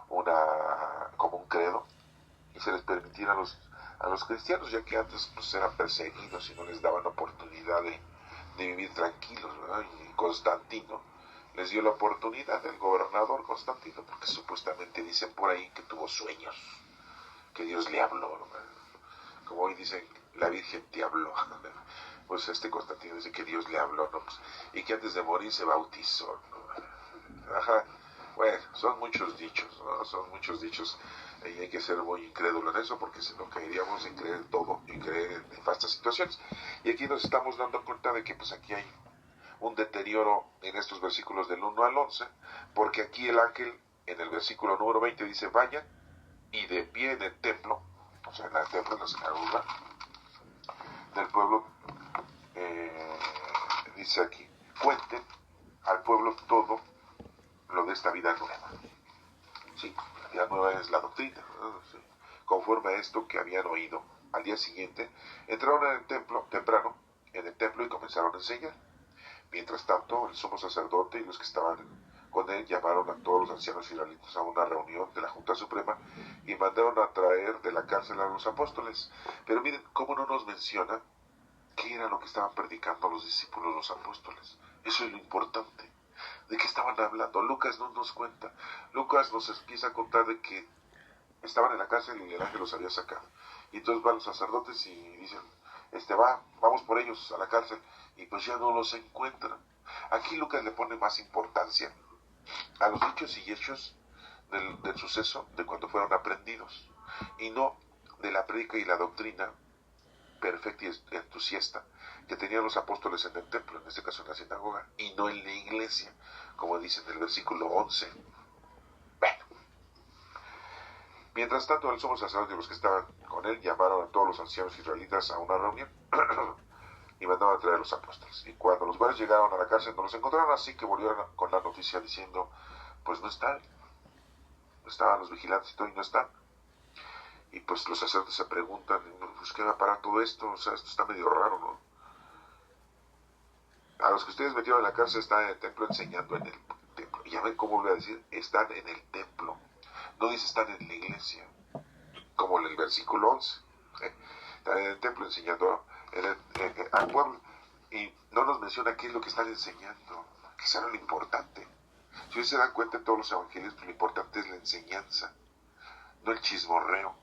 B: un credo, y se les permitiera a los cristianos, ya que antes pues, eran perseguidos y no les daban oportunidad de vivir tranquilos, ¿verdad? Y Constantino les dio la oportunidad, el gobernador Constantino, porque supuestamente dicen por ahí que tuvo sueños, que Dios le habló, ¿verdad? Como hoy dicen, la Virgen te habló. Pues Constantino dice que Dios le habló, ¿no? Pues, y que antes de morir se bautizó, ¿no? Ajá. Bueno, son muchos dichos, ¿no? Son muchos dichos, y hay que ser muy incrédulo en eso, porque si no caeríamos en creer todo y creer en nefastas situaciones. Y aquí nos estamos dando cuenta de que pues aquí hay un deterioro en estos versículos del 1 al 11, porque aquí el ángel en el versículo número 20 dice, vayan y de pie en el templo, o sea, en el templo, en la sinagoga del pueblo, dice aquí, cuenten al pueblo todo lo de esta vida nueva. Sí, la vida nueva es la doctrina, ¿no? Sí. Conforme a esto que habían oído. Al día siguiente, entraron en el templo, temprano, en el templo y comenzaron a enseñar. Mientras tanto, el sumo sacerdote y los que estaban con él llamaron a todos los ancianos israelitas a una reunión de la Junta Suprema y mandaron a traer de la cárcel a los apóstoles. Pero miren cómo no nos menciona qué era lo que estaban predicando los discípulos, los apóstoles. Eso es lo importante. ¿De qué estaban hablando? Lucas no nos cuenta. Lucas nos empieza a contar de que estaban en la cárcel y el ángel los había sacado. Y entonces van los sacerdotes y dicen, vamos por ellos a la cárcel. Y pues ya no los encuentran. Aquí Lucas le pone más importancia a los dichos y hechos del suceso de cuando fueron aprendidos, y no de la prédica y la doctrina perfecta y entusiasta que tenían los apóstoles en el templo, en este caso en la sinagoga, y no en la iglesia, como dice en el versículo 11. Bueno, mientras tanto el sumo sacerdote y los que estaban con él llamaron a todos los ancianos israelitas a una reunión y mandaron a traer a los apóstoles. Y cuando los cuales llegaron a la cárcel no los encontraron, así que volvieron con la noticia diciendo, pues no están, estaban los vigilantes y todo y no están. Y pues los sacerdotes se preguntan, pues ¿qué va a parar todo esto? O sea, esto está medio raro, ¿no? A los que ustedes metieron en la cárcel están en el templo enseñando en el templo. Y ya ven cómo voy a decir, están en el templo. No dice están en la iglesia, como en el versículo 11. Están en el templo enseñando al pueblo. Y no nos menciona qué es lo que están enseñando, que será lo importante. Si ustedes se dan cuenta en todos los evangelios, pues lo importante es la enseñanza, no el chismorreo.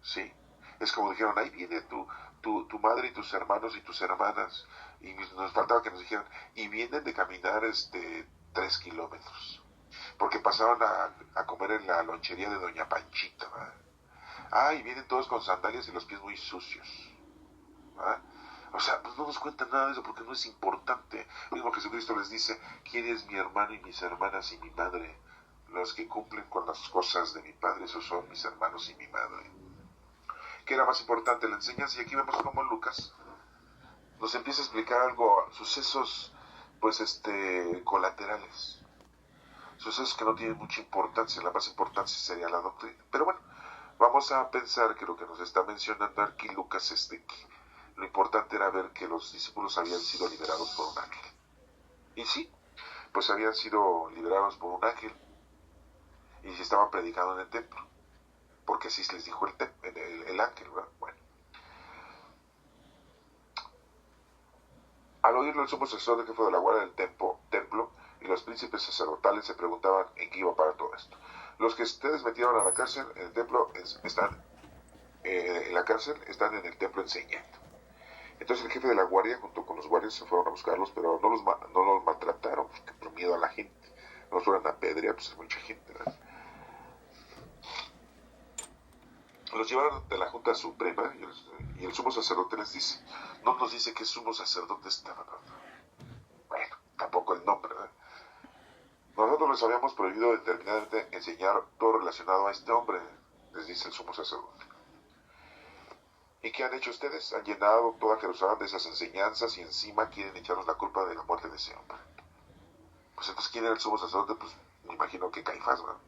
B: ¿Sí? Es como dijeron, ahí viene tu madre y tus hermanos y tus hermanas, y nos faltaba que nos dijeran, y vienen de caminar 3 kilómetros, porque pasaron a comer en la lonchería de Doña Panchita, ¿verdad? Y vienen todos con sandalias y los pies muy sucios, ¿verdad? O sea, pues no nos cuentan nada de eso porque no es importante. Mismo Jesucristo les dice, ¿quién es mi hermano y mis hermanas y mi madre? Los que cumplen con las cosas de mi Padre, esos son mis hermanos y mi madre. ¿Qué era más importante? La enseñanza. Y aquí vemos cómo Lucas nos empieza a explicar algo, sucesos pues colaterales, sucesos que no tienen mucha importancia. La más importancia sería la doctrina. Pero bueno, vamos a pensar que lo que nos está mencionando aquí Lucas es de que lo importante era ver que los discípulos habían sido liberados por un ángel. Y sí, pues habían sido liberados por un ángel y se estaban predicando en el templo, porque así les dijo el ángel, ¿verdad? Bueno. Al oírlo el sumo sacerdote, que fue de la guardia del templo, y los príncipes sacerdotales se preguntaban en qué iba para todo esto. los que ustedes metieron a la cárcel en el templo están en la cárcel, están en el templo enseñando. Entonces el jefe de la guardia, junto con los guardias, se fueron a buscarlos, pero no los maltrataron, porque por miedo a la gente. No los fueron a apedrear, pues es mucha gente, ¿verdad? Los llevaron de la Junta Suprema y el sumo sacerdote les dice, no nos dice qué sumo sacerdote estaba, ¿verdad? Bueno, tampoco el nombre, ¿verdad? Nosotros les habíamos prohibido determinadamente enseñar todo relacionado a este hombre, les dice el sumo sacerdote. ¿Y qué han hecho ustedes? Han llenado toda Jerusalén de esas enseñanzas y encima quieren echarnos la culpa de la muerte de ese hombre. Pues entonces, ¿quién era el sumo sacerdote? Pues me imagino que Caifás, ¿verdad?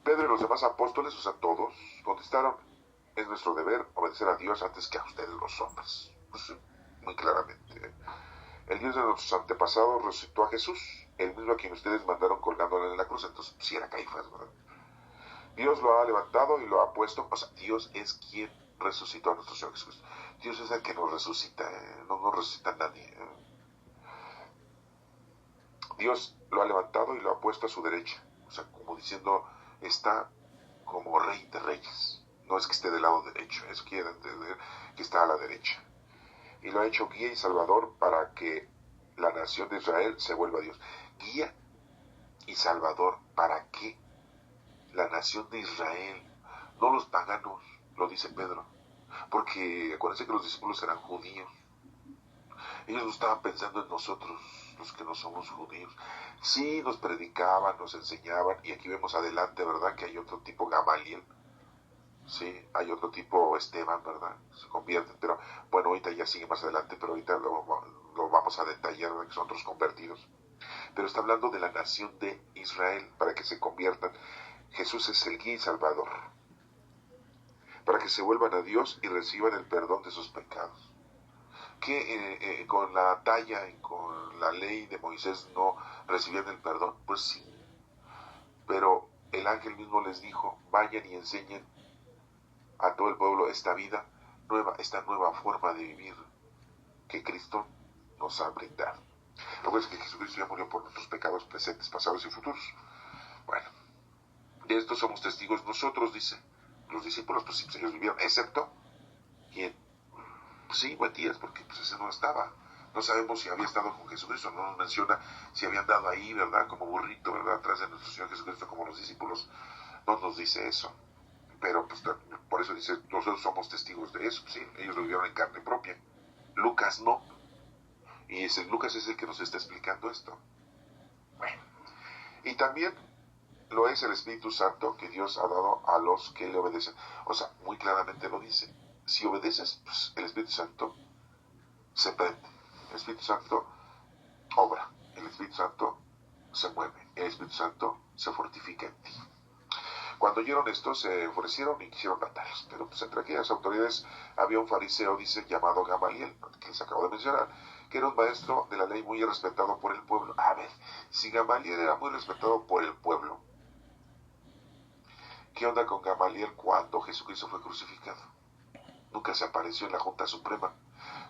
B: Pedro y los demás apóstoles, o sea, todos, contestaron, es nuestro deber obedecer a Dios antes que a ustedes los hombres. Pues muy claramente. El Dios de nuestros antepasados resucitó a Jesús, el mismo a quien ustedes mandaron colgándole en la cruz, entonces sí era Caifás, ¿verdad? Dios lo ha levantado y lo ha puesto, o sea, Dios es quien resucitó a nuestro Señor Jesús. Dios es el que nos resucita, no nos resucita nadie. Dios lo ha levantado y lo ha puesto a su derecha, o sea, como diciendo, está como rey de reyes. No es que esté del lado derecho, eso quiere entender que está a la derecha. Y lo ha hecho guía y salvador para que la nación de Israel se vuelva a Dios. Guía y salvador, ¿para qué? La nación de Israel, no los paganos, lo dice Pedro. Porque acuérdense que los discípulos eran judíos. Ellos no estaban pensando en nosotros, los que no somos judíos. Sí, nos predicaban, nos enseñaban, y aquí vemos adelante, ¿verdad? Que hay otro tipo Gamaliel. Sí, hay otro tipo Esteban, ¿verdad? Se convierten, pero bueno, ahorita ya sigue más adelante, pero ahorita lo vamos a detallar, ¿verdad? Que son otros convertidos. Pero está hablando de la nación de Israel, para que se conviertan. Jesús es el guía y salvador, para que se vuelvan a Dios y reciban el perdón de sus pecados. Que con la talla y con la ley de Moisés no recibían el perdón, pues sí, pero el ángel mismo les dijo, vayan y enseñen a todo el pueblo esta vida nueva, esta nueva forma de vivir que Cristo nos ha brindado. Lo que es que Jesucristo ya murió por nuestros pecados presentes, pasados y futuros. Bueno, de esto somos testigos nosotros, dice. Los discípulos, pues ellos vivieron, excepto, ¿quién? Pues sí, Matías, porque pues ese no estaba. No sabemos si había estado con Jesucristo, no nos menciona si había andado ahí, ¿verdad? Como burrito, ¿verdad? Atrás de nuestro Señor Jesucristo, como los discípulos. No nos dice eso. Pero pues por eso dice, nosotros somos testigos de eso, sí, ellos lo vivieron en carne propia. Lucas no. Y Lucas es el que nos está explicando esto. Bueno. Y también lo es el Espíritu Santo que Dios ha dado a los que le obedecen. O sea, muy claramente lo dice. Si obedeces, pues el Espíritu Santo se prende. El Espíritu Santo obra. El Espíritu Santo se mueve. El Espíritu Santo se fortifica en ti. Cuando oyeron esto, se enfurecieron y quisieron matarlos. Pero pues entre aquellas autoridades había un fariseo, dice, llamado Gamaliel, que les acabo de mencionar, que era un maestro de la ley muy respetado por el pueblo. A ver, si Gamaliel era muy respetado por el pueblo, ¿qué onda con Gamaliel cuando Jesucristo fue crucificado? Nunca se apareció en la Junta Suprema.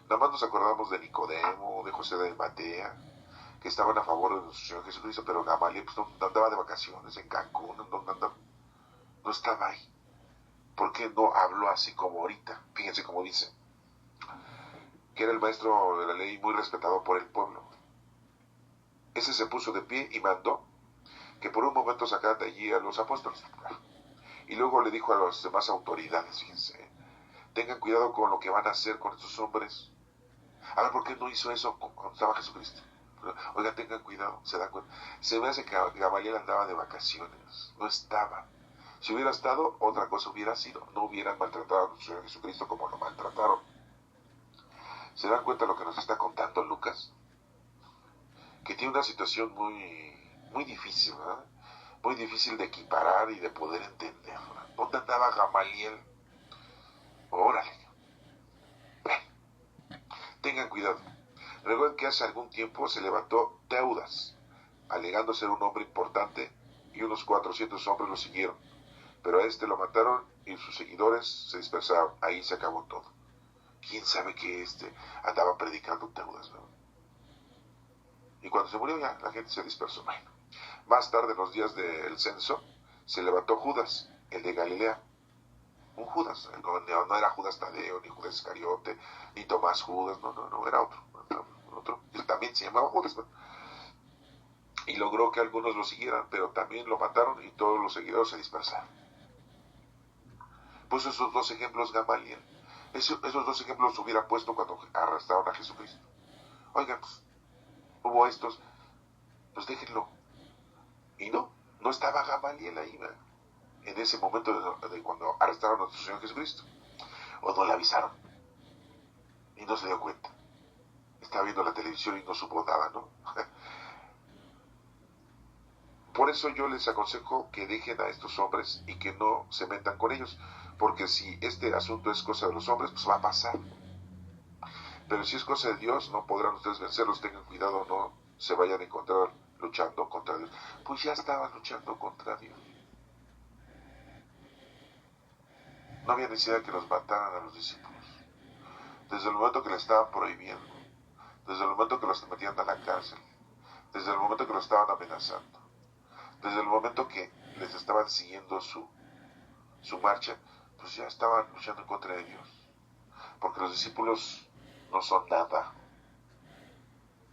B: Nada más nos acordamos de Nicodemo, de José de Matea, que estaban a favor de nuestro Señor Jesucristo, pero Gamaliel pues, no andaba de vacaciones en Cancún, ¿dónde andaba? No estaba ahí. ¿Por qué no habló así como ahorita? Fíjense cómo dice. Que era el maestro de la ley muy respetado por el pueblo. Ese se puso de pie y mandó que por un momento sacaran de allí a los apóstoles. Y luego le dijo a las demás autoridades, fíjense, tengan cuidado con lo que van a hacer con estos hombres. A ver, ¿por qué no hizo eso cuando estaba Jesucristo? Oigan, tengan cuidado, se dan cuenta. Se me hace que Gamaliel andaba de vacaciones, no estaba. Si hubiera estado, otra cosa hubiera sido. No hubieran maltratado a nuestro Señor Jesucristo como lo maltrataron. ¿Se dan cuenta de lo que nos está contando Lucas? Que tiene una situación muy difícil, ¿verdad? Muy difícil de equiparar y de poder entender, ¿verdad? ¿Dónde andaba Gamaliel? Órale. Tengan cuidado. Recuerden que hace algún tiempo se levantó Teudas, alegando ser un hombre importante, y unos 400 hombres lo siguieron. Pero a este lo mataron y sus seguidores se dispersaron. Ahí se acabó todo. ¿Quién sabe que andaba predicando Teudas, ¿no? Y cuando se murió ya, la gente se dispersó. Bueno, Más tarde, en los días del censo, se levantó Judas, el de Galilea. Un Judas, no era Judas Tadeo, ni Judas Iscariote, ni Tomás Judas, no, era otro. Él también se llamaba Judas, ¿no? Y logró que algunos lo siguieran, pero también lo mataron y todos los seguidores se dispersaron. Puso esos dos ejemplos Gamaliel. Esos dos ejemplos los hubiera puesto cuando arrestaron a Jesucristo. Oigan, pues, hubo estos, pues déjenlo. Y no estaba Gamaliel ahí, ¿verdad? En ese momento de cuando arrestaron a nuestro Señor Jesucristo. O no le avisaron. Y no se dio cuenta. Estaba viendo la televisión y no supo nada, ¿no? Por eso yo les aconsejo que dejen a estos hombres y que no se metan con ellos. Porque si este asunto es cosa de los hombres, pues va a pasar. Pero si es cosa de Dios, no podrán ustedes vencerlos. Tengan cuidado, no se vayan a encontrar luchando contra Dios. Pues ya estaban luchando contra Dios. No había necesidad de que los mataran a los discípulos. Desde el momento que le estaban prohibiendo, desde el momento que los metían a la cárcel, desde el momento que los estaban amenazando, desde el momento que les estaban siguiendo su marcha, pues ya estaban luchando en contra de Dios. Porque los discípulos no son nada,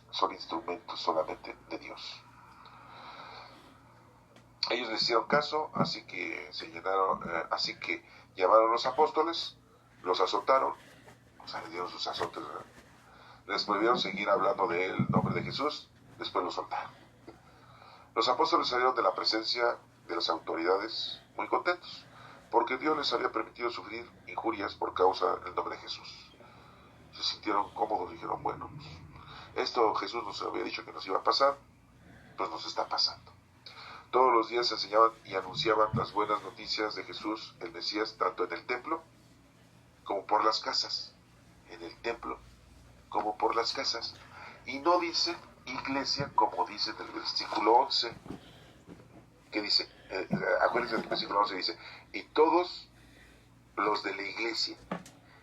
B: son instrumentos solamente de Dios. Ellos les hicieron caso, así que llamaron a los apóstoles, los azotaron, o sea, le dieron sus azotes, ¿verdad? Les prohibieron seguir hablando del nombre de Jesús, después los soltaron. Los apóstoles salieron de la presencia de las autoridades muy contentos, porque Dios les había permitido sufrir injurias por causa del nombre de Jesús. Se sintieron cómodos, dijeron, bueno, esto Jesús nos había dicho que nos iba a pasar, pues nos está pasando. Todos los días enseñaban y anunciaban las buenas noticias de Jesús, el Mesías, tanto en el templo como por las casas. En el templo como por las casas. Y no dice iglesia como dice en el versículo 11, que dice, acuérdense del versículo 11, dice, y todos los de la iglesia,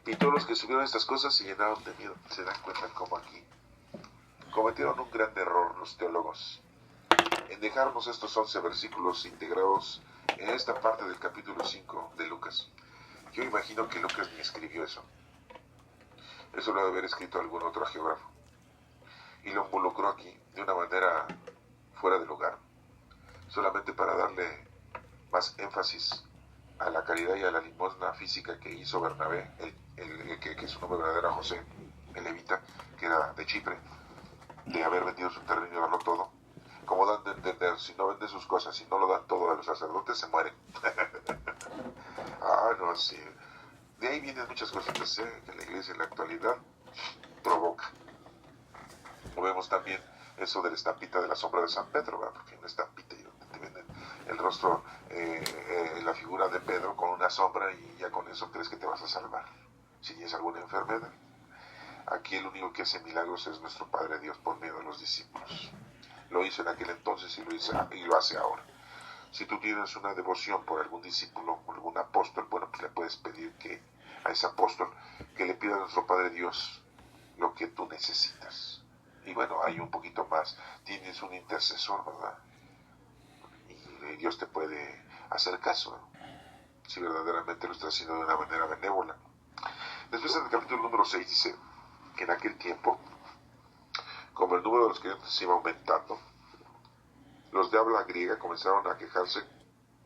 B: y todos los que subieron estas cosas se llenaron de miedo. Se dan cuenta cómo aquí cometieron un gran error los teólogos en dejarnos estos 11 versículos integrados en esta parte del capítulo 5 de Lucas. Yo imagino que Lucas ni escribió eso. Eso lo debe haber escrito algún otro geógrafo. Y lo involucró aquí de una manera fuera de lugar, solamente para darle más énfasis a la caridad y a la limosna física que hizo Bernabé, que su nombre verdadero era José, el levita, que era de Chipre, de haber vendido su terreno y darlo todo. Como dan de entender, si no venden sus cosas, si no lo dan todo a los sacerdotes, se mueren. No, sí. De ahí vienen muchas cositas que la iglesia en la actualidad provoca. Vemos también eso de la estampita de la sombra de San Pedro, ¿verdad? Porque hay una estampita y donde te venden el rostro, la figura de Pedro con una sombra, y ya con eso crees que te vas a salvar si tienes alguna enfermedad. Aquí el único que hace milagros es nuestro Padre Dios por medio de los discípulos. Lo hizo en aquel entonces y lo hace ahora. Si tú tienes una devoción por algún discípulo, por algún apóstol, bueno, pues le puedes pedir a ese apóstol que le pida a nuestro Padre Dios lo que tú necesitas. Y bueno, hay un poquito más. Tienes un intercesor, ¿verdad? Y Dios te puede hacer caso, ¿no? Si verdaderamente lo está haciendo de una manera benévola. Después, en el capítulo número 6 dice que en aquel tiempo, como el número de los creyentes se iba aumentando, los de habla griega comenzaron a quejarse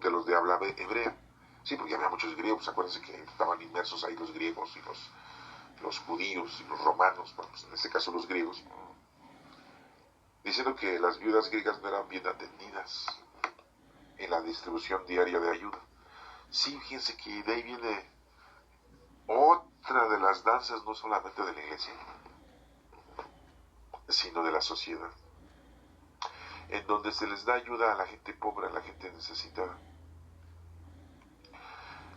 B: de los de habla hebrea. Sí, porque había muchos griegos. Acuérdense que estaban inmersos ahí los griegos y los judíos y los romanos, bueno, pues en este caso los griegos, diciendo que las viudas griegas no eran bien atendidas en la distribución diaria de ayuda. Sí, fíjense que de ahí viene otra de las danzas, no solamente de la iglesia, sino de la sociedad, en donde se les da ayuda a la gente pobre, a la gente necesitada.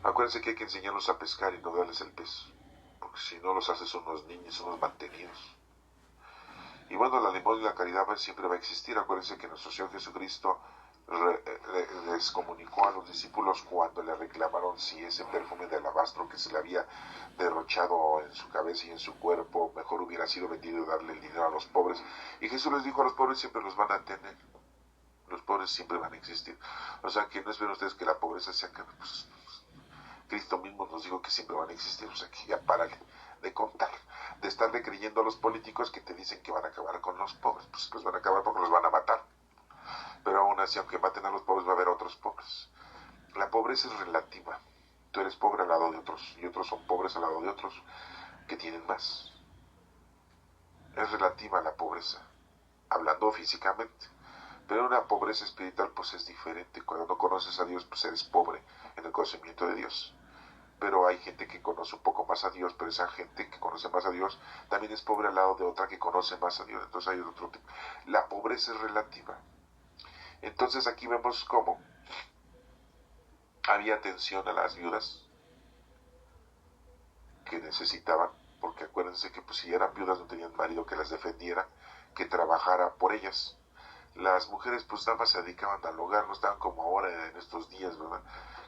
B: Acuérdense que hay que enseñarlos a pescar y no darles el pez, porque si no los haces unos niños, unos mantenidos. Y bueno, la limosna y la caridad siempre va a existir. Acuérdense que nuestro Señor Jesucristo les comunicó a los discípulos cuando le reclamaron si ese perfume de alabastro que se le había derrochado en su cabeza y en su cuerpo mejor hubiera sido vendido y darle el dinero a los pobres. Y Jesús les dijo: a los pobres siempre los van a tener, Los pobres siempre van a existir. O sea, que no esperen ustedes que la pobreza se acabe. Pues, Cristo mismo nos dijo que siempre van a existir. O sea, que ya párale de contar, de estarle creyendo a los políticos que te dicen que van a acabar con los pobres. Pues van a acabar porque los van a matar. Pero aún así, aunque maten a los pobres, va a haber otros pobres. La pobreza es relativa. Tú eres pobre al lado de otros, y otros son pobres al lado de otros que tienen más. Es relativa la pobreza, hablando físicamente. Pero una pobreza espiritual pues es diferente. Cuando no conoces a Dios, pues eres pobre en el conocimiento de Dios. Pero hay gente que conoce un poco más a Dios, pero esa gente que conoce más a Dios también es pobre al lado de otra que conoce más a Dios. Entonces hay otro tipo. La pobreza es relativa. Entonces aquí vemos cómo había atención a las viudas que necesitaban, porque acuérdense que pues si eran viudas no tenían marido que las defendiera, que trabajara por ellas. Las mujeres pues nada más se dedicaban al hogar, no estaban como ahora en estos días, ¿verdad?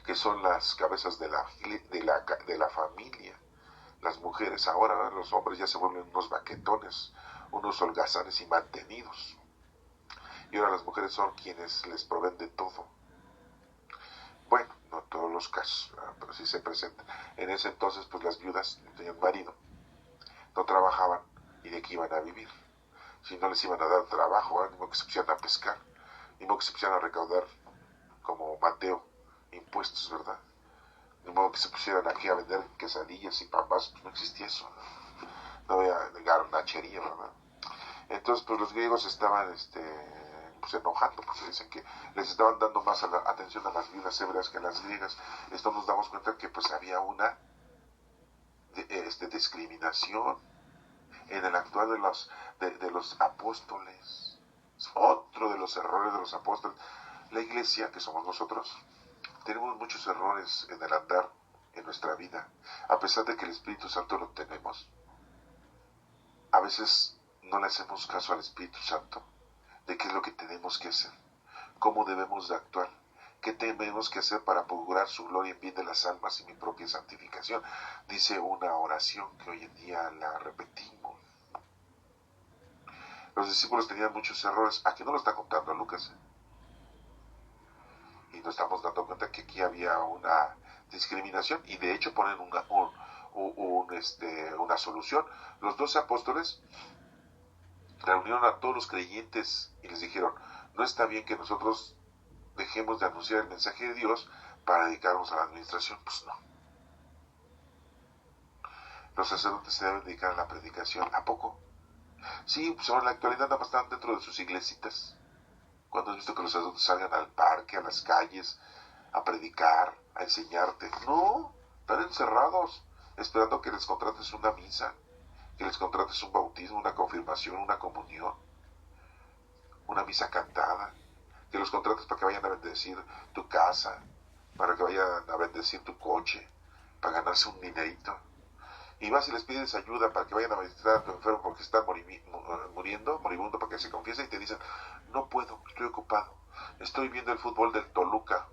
B: Que son las cabezas de la familia. Las mujeres ahora, ¿verdad? Los hombres ya se vuelven unos baquetones, unos holgazanes y mantenidos. Y ahora las mujeres son quienes les proveen de todo. Bueno, no todos los casos, ¿verdad? Pero sí se presentan. En ese entonces pues las viudas no tenían marido, no trabajaban y de qué iban a vivir. Si no les iban a dar trabajo, ni modo que se pusieran a pescar, ni modo que se pusieran a recaudar como Mateo impuestos, ¿verdad? Ni modo que se pusieran aquí a vender quesadillas y papas, pues no existía eso, no había garnachería, ¿verdad? Entonces pues los griegos estaban pues enojando porque dicen que les estaban dando más atención a las viudas hebreas que a las griegas. Esto nos damos cuenta que pues había una discriminación en el actuar de los apóstoles. Es otro de los errores de los apóstoles. La iglesia, que somos nosotros, tenemos muchos errores en el andar, en nuestra vida. A pesar de que el Espíritu Santo lo tenemos, a veces no le hacemos caso al Espíritu Santo de qué es lo que tenemos que hacer, cómo debemos de actuar, qué tenemos que hacer para procurar su gloria en bien de las almas y mi propia santificación. Dice una oración que hoy en día la repetimos. Los discípulos tenían muchos errores. Aquí no lo está contando Lucas. Y nos estamos dando cuenta que aquí había una discriminación y de hecho ponen una solución. Los 12 apóstoles reunieron a todos los creyentes y les dijeron, no está bien que nosotros dejemos de anunciar el mensaje de Dios para dedicarnos a la administración. Pues no. Los sacerdotes se deben dedicar a la predicación. ¿A poco? Sí, pues ahora en la actualidad nada más están dentro de sus iglesitas. ¿Cuándo has visto que los sacerdotes salgan al parque, a las calles, a predicar, a enseñarte? No, están encerrados, esperando que les contrates una misa, que les contrates un bautismo, una confirmación, una comunión, una misa cantada, que los contrates para que vayan a bendecir tu casa, para que vayan a bendecir tu coche, para ganarse un dinerito. Y vas y les pides ayuda para que vayan a visitar a tu enfermo porque está moribundo, para que se confiese y te dicen, no puedo, estoy ocupado, estoy viendo el fútbol del Toluca.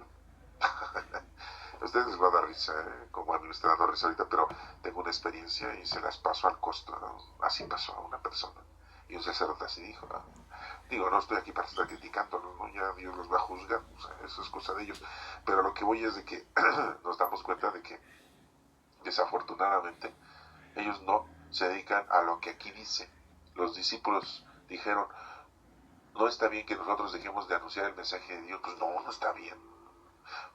B: A ustedes les va a dar risa, como a mí me está dando risa ahorita, pero tengo una experiencia y se las paso al costo, ¿no? Así pasó a una persona. Y un sacerdote así dijo, ¿no? Digo, no estoy aquí para estar criticándolos, ¿no? Ya Dios los va a juzgar, o sea, eso es cosa de ellos. Pero lo que voy es de que nos damos cuenta de que, desafortunadamente, ellos no se dedican a lo que aquí dice. Los discípulos dijeron, no está bien que nosotros dejemos de anunciar el mensaje de Dios. Pues no está bien.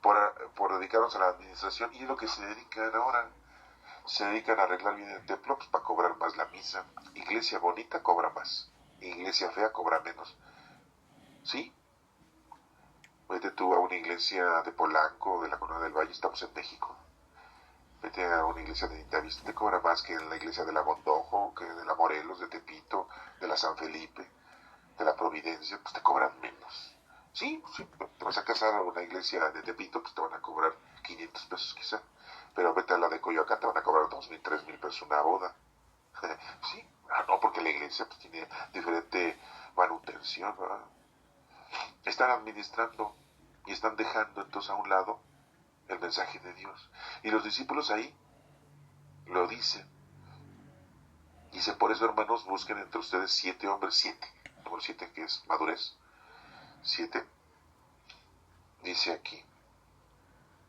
B: Por dedicarnos a la administración. Y es lo que se dedican ahora. Se dedican a arreglar bien el templo pues, para cobrar más la misa. Iglesia bonita cobra más. Iglesia fea cobra menos. ¿Sí? Vete tú a una iglesia de Polanco, de la Colonia del Valle, estamos en México. Vete a una iglesia de Lindavista, te cobra más que en la iglesia de la Mondojo, que de la Morelos, de Tepito, de la San Felipe, de la Providencia, pues te cobran menos. Sí, te vas a casar a una iglesia de Tepito, pues te van a cobrar 500 pesos quizá. Pero vete a la de Coyoacán, te van a cobrar 2,000, 3,000 pesos una boda. Sí, no, porque la iglesia pues, tiene diferente manutención, ¿verdad? Están administrando y están dejando entonces a un lado el mensaje de Dios. Y los discípulos ahí lo dicen. Dice, por eso, hermanos, busquen entre ustedes 7 hombres, 7. Número 7 que es madurez. 7 dice aquí,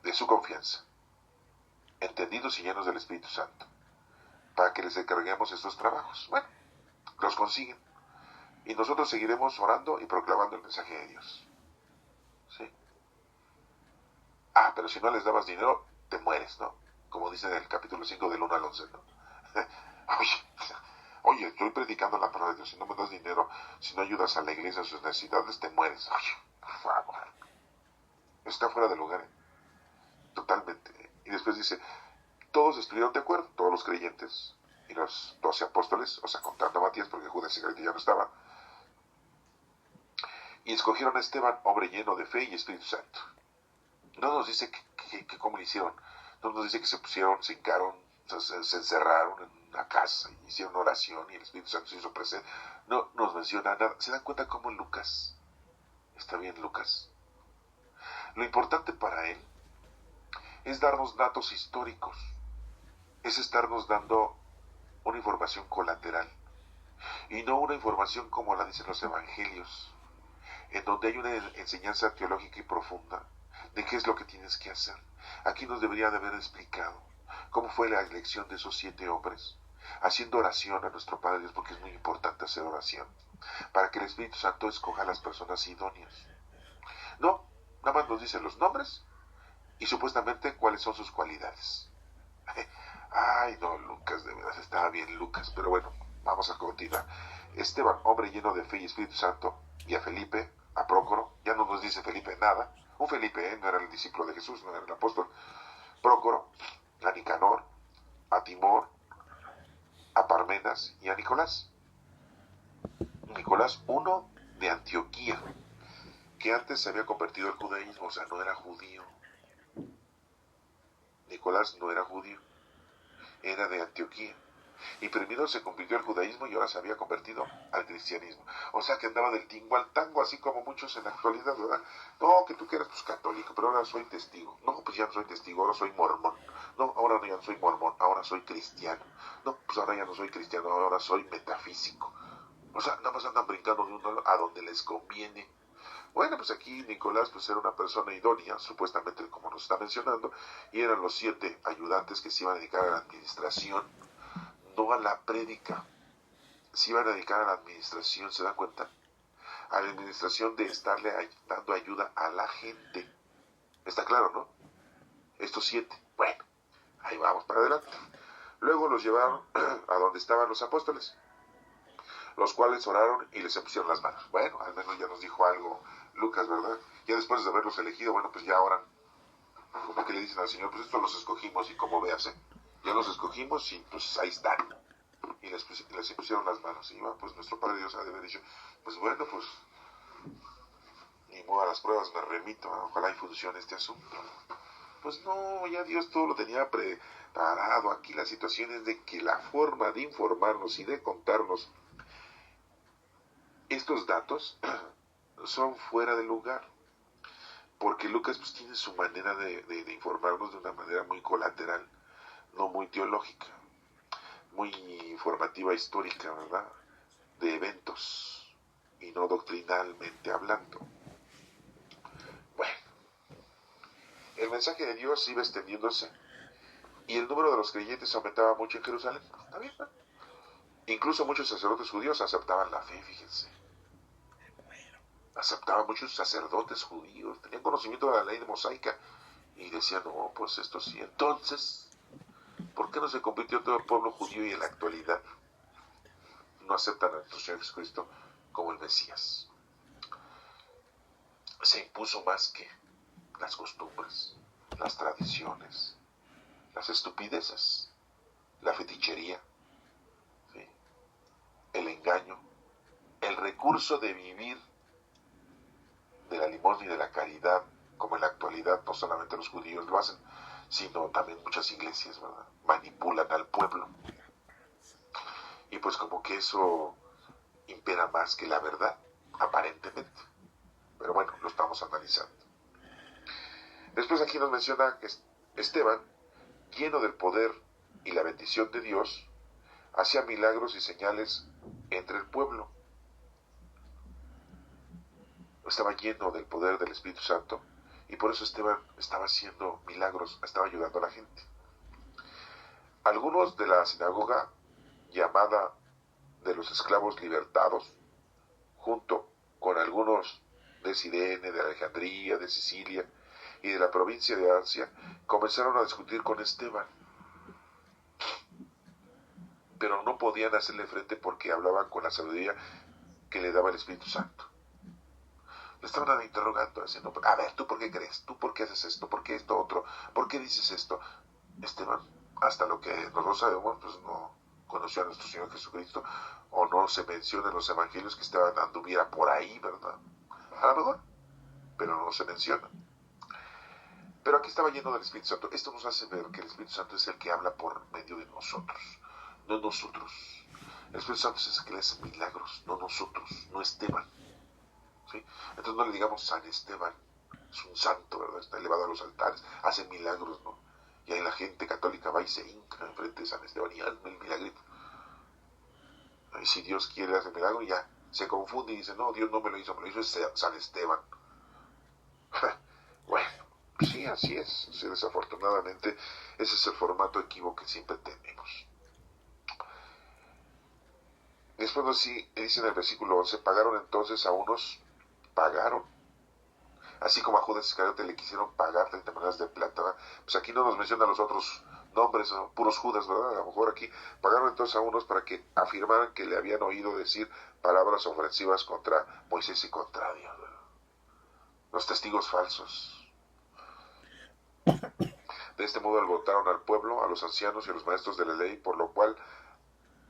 B: de su confianza, entendidos y llenos del Espíritu Santo, para que les encarguemos estos trabajos. Bueno, los consiguen. Y nosotros seguiremos orando y proclamando el mensaje de Dios. ¿Sí? Pero si no les dabas dinero, te mueres, ¿no? Como dice en el capítulo 5 del 1 al 11, ¿no? Oye, estoy predicando la palabra de Dios, si no me das dinero, si no ayudas a la iglesia a sus necesidades, te mueres. Oye, por favor. Está fuera de lugar, ¿eh? Totalmente. Y después dice, todos estuvieron de acuerdo, todos los creyentes y los 12 apóstoles, o sea, contando a Matías, porque Judas Iscariote ya no estaba, y escogieron a Esteban, hombre lleno de fe y Espíritu Santo. No nos dice que cómo lo hicieron, no nos dice que se pusieron, se hincaron, se encerraron en una casa, y hicieron oración y el Espíritu Santo se hizo presente. No nos menciona nada. ¿Se dan cuenta cómo en Lucas? Está bien Lucas. Lo importante para él es darnos datos históricos, es estarnos dando una información colateral y no una información como la dicen los evangelios, en donde hay una enseñanza teológica y profunda de qué es lo que tienes que hacer. Aquí nos debería de haber explicado cómo fue la elección de esos 7 hombres, haciendo oración a nuestro Padre Dios, porque es muy importante hacer oración, para que el Espíritu Santo escoja a las personas idóneas. No, nada más nos dice los nombres y supuestamente cuáles son sus cualidades. Ay, no, Lucas, de verdad, estaba bien Lucas, pero bueno, vamos a continuar. Esteban, hombre lleno de fe y Espíritu Santo, y a Felipe, a Prócoro, ya no nos dice Felipe nada, un Felipe, no era el discípulo de Jesús, no era el apóstol, Prócoro, a Nicanor, a Timor, a Parmenas y a Nicolás. Nicolás, uno de Antioquía, que antes se había convertido al judaísmo, o sea, no era judío. Nicolás no era judío, era de Antioquía. Y primero se convirtió al judaísmo y ahora se había convertido al cristianismo. O sea que andaba del tingo al tango, así como muchos en la actualidad, ¿verdad? No, que tú que eres pues, católico, pero ahora soy testigo. No, pues ya no soy testigo, ahora soy mormón. No, ahora ya no soy mormón, ahora soy cristiano. No, pues ahora ya no soy cristiano, ahora soy metafísico. O sea, nada más andan brincando de uno a donde les conviene. Bueno, pues aquí Nicolás pues era una persona idónea, supuestamente como nos está mencionando, y eran los 7 ayudantes que se iban a dedicar a la administración, no a la prédica. Se iban a dedicar a la administración, ¿se dan cuenta? A la administración de estarle dando ayuda a la gente. Está claro, ¿no? Estos 7. Bueno, ahí vamos para adelante. Luego los llevaron a donde estaban los apóstoles, los cuales oraron y les pusieron las manos. Bueno, al menos ya nos dijo algo Lucas, ¿verdad? Ya después de haberlos elegido, bueno, pues ya oran. Como que le dicen al Señor, pues estos los escogimos y como veas, ya los escogimos y pues ahí están. Y les pusieron las manos. Y pues nuestro Padre Dios ha de haber dicho, pues bueno, pues ni modo a las pruebas me remito, ojalá y funcione este asunto. Pues no, ya Dios todo lo tenía preparado. Aquí la situación es de que la forma de informarnos y de contarnos estos datos son fuera de lugar, porque Lucas pues tiene su manera de informarnos de una manera muy colateral, no muy teológica, muy informativa histórica, ¿verdad? De eventos y no doctrinalmente hablando. Bueno, el mensaje de Dios iba extendiéndose y el número de los creyentes aumentaba mucho en Jerusalén. ¿Está bien, no? Incluso muchos sacerdotes judíos aceptaban la fe, fíjense. Aceptaban muchos sacerdotes judíos, tenían conocimiento de la ley de mosaica y decían, no, pues esto sí. Entonces, ¿por qué no se convirtió todo el pueblo judío y en la actualidad no aceptan a nuestro Señor Jesucristo como el Mesías? Se impuso más que las costumbres, las tradiciones, las estupideces, la fetichería, ¿sí? El engaño, el recurso de vivir de la limosna y de la caridad, como en la actualidad no solamente los judíos lo hacen, sino también muchas iglesias, ¿verdad? Manipulan al pueblo. Y pues como que eso impera más que la verdad, aparentemente. Pero bueno, lo estamos analizando. Después aquí nos menciona que Esteban, lleno del poder y la bendición de Dios, hacía milagros y señales entre el pueblo. Estaba lleno del poder del Espíritu Santo y por eso Esteban estaba haciendo milagros, estaba ayudando a la gente. Algunos de la sinagoga llamada de los esclavos libertados, junto con algunos de Cirene, de Alejandría, de Sicilia y de la provincia de Asia, comenzaron a discutir con Esteban, pero no podían hacerle frente porque hablaban con la sabiduría que le daba el Espíritu Santo. Le estaban interrogando, diciendo, a ver, ¿tú por qué crees? ¿Tú por qué haces esto? ¿Por qué esto otro? ¿Por qué dices esto? Esteban, hasta lo que nosotros sabemos, pues no conoció a nuestro Señor Jesucristo, o no se menciona en los evangelios que Esteban anduviera por ahí, ¿verdad? A lo mejor, pero no se menciona. Pero aquí estaba lleno del Espíritu Santo. Esto nos hace ver que el Espíritu Santo es el que habla por medio de nosotros, no nosotros. El Espíritu Santo es el que le hace milagros, no nosotros, no Esteban. ¿Sí? Entonces no le digamos San Esteban, es un santo, ¿verdad? Está elevado a los altares, hace milagros, ¿no? Y ahí la gente católica va y se hinca enfrente de San Esteban y hazme el milagrito. Y si Dios quiere hacer milagro, ya se confunde y dice, no, Dios no me lo hizo San Esteban. Bueno, sí, así es. Sí, desafortunadamente, ese es el formato equívoco que siempre tenemos. Después así dice en el versículo 11, pagaron entonces a unos, así como a Judas Iscariote le quisieron pagar 30 monedas de plata, ¿verdad? Pues aquí no nos menciona los otros nombres, ¿no? Puros Judas, ¿verdad? A lo mejor aquí pagaron entonces a unos para que afirmaran que le habían oído decir palabras ofensivas contra Moisés y contra Dios, ¿verdad? Los testigos falsos. De este modo alborotaron al pueblo, a los ancianos y a los maestros de la ley, por lo cual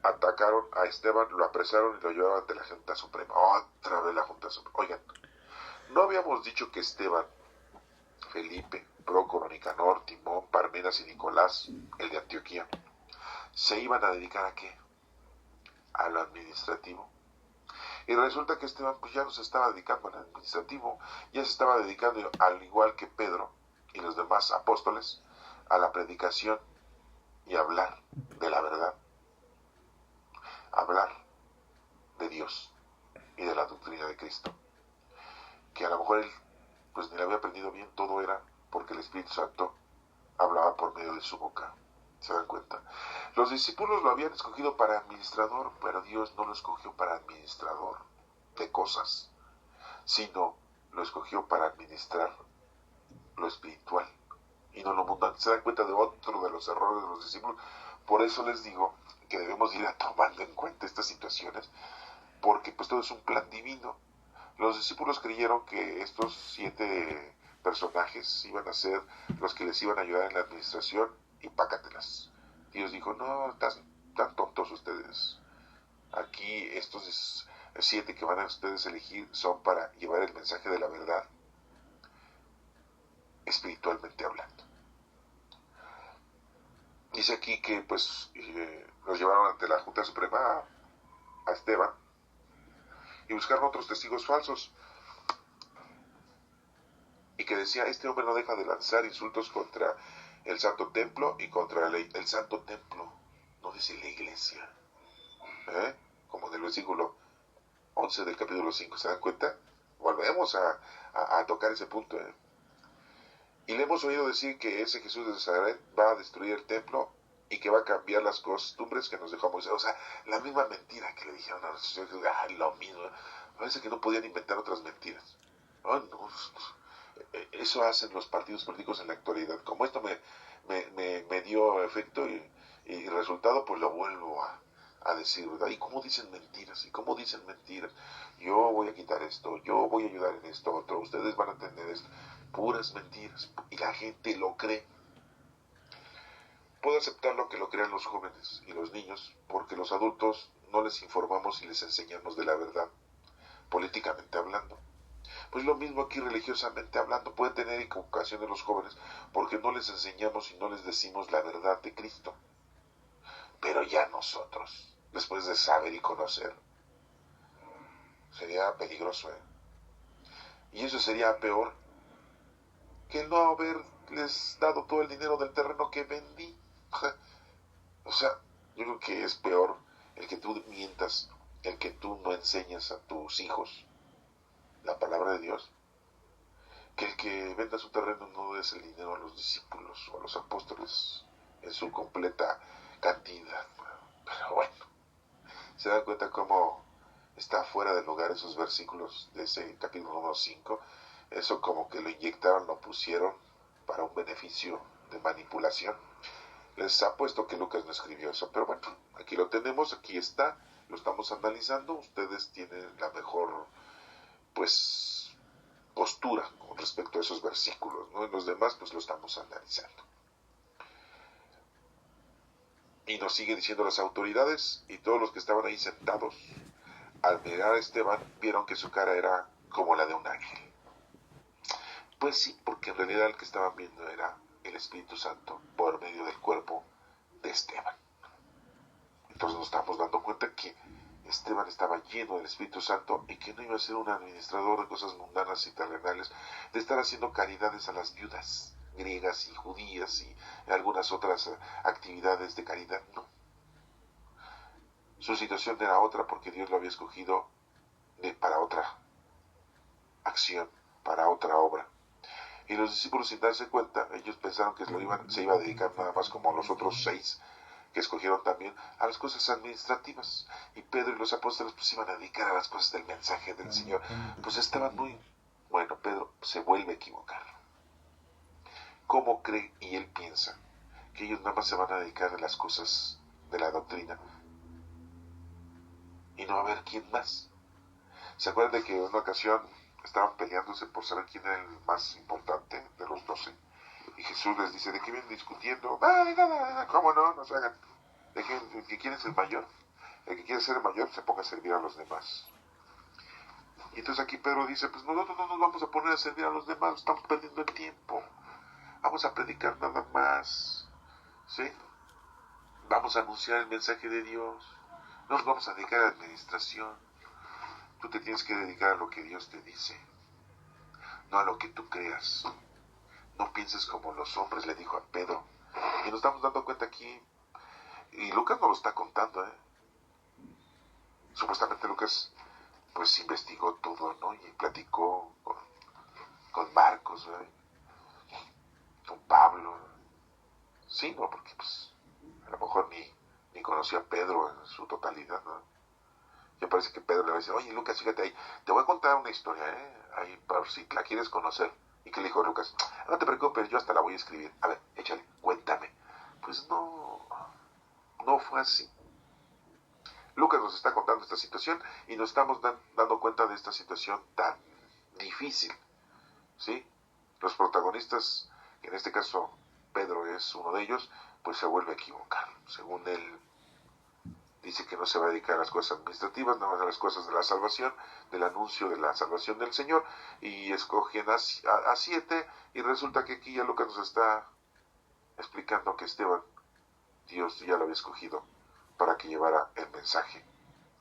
B: atacaron a Esteban, lo apresaron y lo llevaron ante la Junta Suprema. Otra vez la Junta Suprema. Oigan, ¿no habíamos dicho que Esteban, Felipe, Prócoro, Nicanor, Timón, Parmenas y Nicolás, el de Antioquía, se iban a dedicar a qué? A lo administrativo. Y resulta que Esteban pues ya no se estaba dedicando al administrativo, ya se estaba dedicando, al igual que Pedro y los demás apóstoles, a la predicación y hablar de la verdad, hablar de Dios y de la doctrina de Cristo, que a lo mejor él pues ni le había aprendido bien, todo era porque el Espíritu Santo hablaba por medio de su boca. ¿Se dan cuenta? Los discípulos lo habían escogido para administrador, pero Dios no lo escogió para administrador de cosas, sino lo escogió para administrar lo espiritual y no lo mundano. ¿Se dan cuenta de otro de los errores de los discípulos? Por eso les digo que debemos ir tomando en cuenta estas situaciones, porque pues todo es un plan divino. Los discípulos creyeron que estos 7 personajes iban a ser los que les iban a ayudar en la administración y pácatelas. Dios dijo, no, están tontos ustedes. Aquí estos 7 que van a ustedes elegir son para llevar el mensaje de la verdad, espiritualmente hablando. Dice aquí que pues los llevaron ante la Junta Suprema a Esteban y buscaron otros testigos falsos y que decía, este hombre no deja de lanzar insultos contra el Santo Templo y contra la ley. El Santo Templo, no dice la iglesia, como del versículo 11 del capítulo 5, ¿se dan cuenta? Volvemos a tocar ese punto. Y le hemos oído decir que ese Jesús de Nazaret va a destruir el templo y que va a cambiar las costumbres que nos dejó Moisés. O sea, la misma mentira que le dijeron a nuestro Señor, lo mismo. Parece que no podían inventar otras mentiras. No, eso hacen los partidos políticos en la actualidad. Como esto me dio efecto y resultado, pues lo vuelvo a decir, ¿verdad? ¿Y cómo dicen mentiras? ¿Y cómo dicen mentiras? Yo voy a quitar esto, yo voy a ayudar en esto otro, ustedes van a entender esto. Puras mentiras. Y la gente lo cree. Puedo aceptar lo que lo crean los jóvenes y los niños, porque los adultos no les informamos y les enseñamos de la verdad, políticamente hablando. Pues lo mismo aquí religiosamente hablando, pueden tener equivocaciones los jóvenes, porque no les enseñamos y no les decimos la verdad de Cristo. Pero ya nosotros, después de saber y conocer, sería peligroso, Y eso sería peor que no haberles dado todo el dinero del terreno que vendí. O sea, yo creo que es peor el que tú mientas, el que tú no enseñas a tus hijos la palabra de Dios, que el que venda su terreno no des el dinero a los discípulos o a los apóstoles en su completa cantidad. Pero bueno, se dan cuenta cómo está fuera de lugar esos versículos de ese capítulo número 5. Eso como que lo inyectaron, lo pusieron para un beneficio de manipulación. Les apuesto que Lucas no escribió eso, pero bueno, aquí lo tenemos, aquí está, lo estamos analizando. Ustedes tienen la mejor, pues, postura con respecto a esos versículos, ¿no? En los demás, pues lo estamos analizando. Y nos sigue diciendo las autoridades y todos los que estaban ahí sentados, al mirar a Esteban, vieron que su cara era como la de un ángel. Pues sí, porque en realidad el que estaban viendo era el Espíritu Santo por medio del cuerpo de Esteban. Entonces nos estamos dando cuenta que Esteban estaba lleno del Espíritu Santo y que no iba a ser un administrador de cosas mundanas y terrenales, de estar haciendo caridades a las viudas griegas y judías y algunas otras actividades de caridad, no. Su situación era otra porque Dios lo había escogido para otra acción, para otra obra. Y los discípulos, sin darse cuenta, ellos pensaron que se iba a dedicar nada más como los otros 6 que escogieron también a las cosas administrativas. Y Pedro y los apóstoles pues iban a dedicar a las cosas del mensaje del Señor. Pues estaban muy... Bueno, Pedro se vuelve a equivocar. ¿Cómo cree y él piensa que ellos nada más se van a dedicar a las cosas de la doctrina y no va a haber quién más? ¿Se acuerdan de que en una ocasión estaban peleándose por saber quién era el más importante de los 12? Y Jesús les dice, ¿de qué vienen discutiendo? Nada, ¿cómo no? No se hagan. ¿De que quién es el mayor? El que quiere ser el mayor se ponga a servir a los demás. Y entonces aquí Pedro dice, pues nosotros no nos vamos a poner a servir a los demás, estamos perdiendo el tiempo. Vamos a predicar nada más, ¿sí? Vamos a anunciar el mensaje de Dios. No nos vamos a dedicar a la administración. Tú te tienes que dedicar a lo que Dios te dice, no a lo que tú creas. No pienses como los hombres, le dijo a Pedro. Y nos estamos dando cuenta aquí, y Lucas nos lo está contando, Supuestamente Lucas, pues investigó todo, ¿no? Y platicó con Marcos, con Pablo. Sí, ¿no? Porque pues a lo mejor ni conoció a Pedro en su totalidad, ¿no? Ya parece que Pedro le va a decir, oye Lucas, fíjate ahí, te voy a contar una historia, ahí por si la quieres conocer. ¿Y qué le dijo Lucas? No te preocupes, yo hasta la voy a escribir. A ver, échale, cuéntame. Pues no fue así. Lucas nos está contando esta situación y nos estamos dando cuenta de esta situación tan difícil, ¿sí? Los protagonistas, que en este caso Pedro es uno de ellos, pues se vuelve a equivocar. Según él, dice que no se va a dedicar a las cosas administrativas, nada más a las cosas de la salvación, del anuncio de la salvación del Señor, y escogen a 7, y resulta que aquí ya Lucas nos está explicando que Esteban, Dios ya lo había escogido para que llevara el mensaje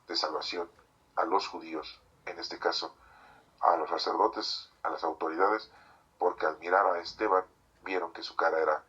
B: de salvación a los judíos, en este caso a los sacerdotes, a las autoridades, porque al mirar a Esteban vieron que su cara era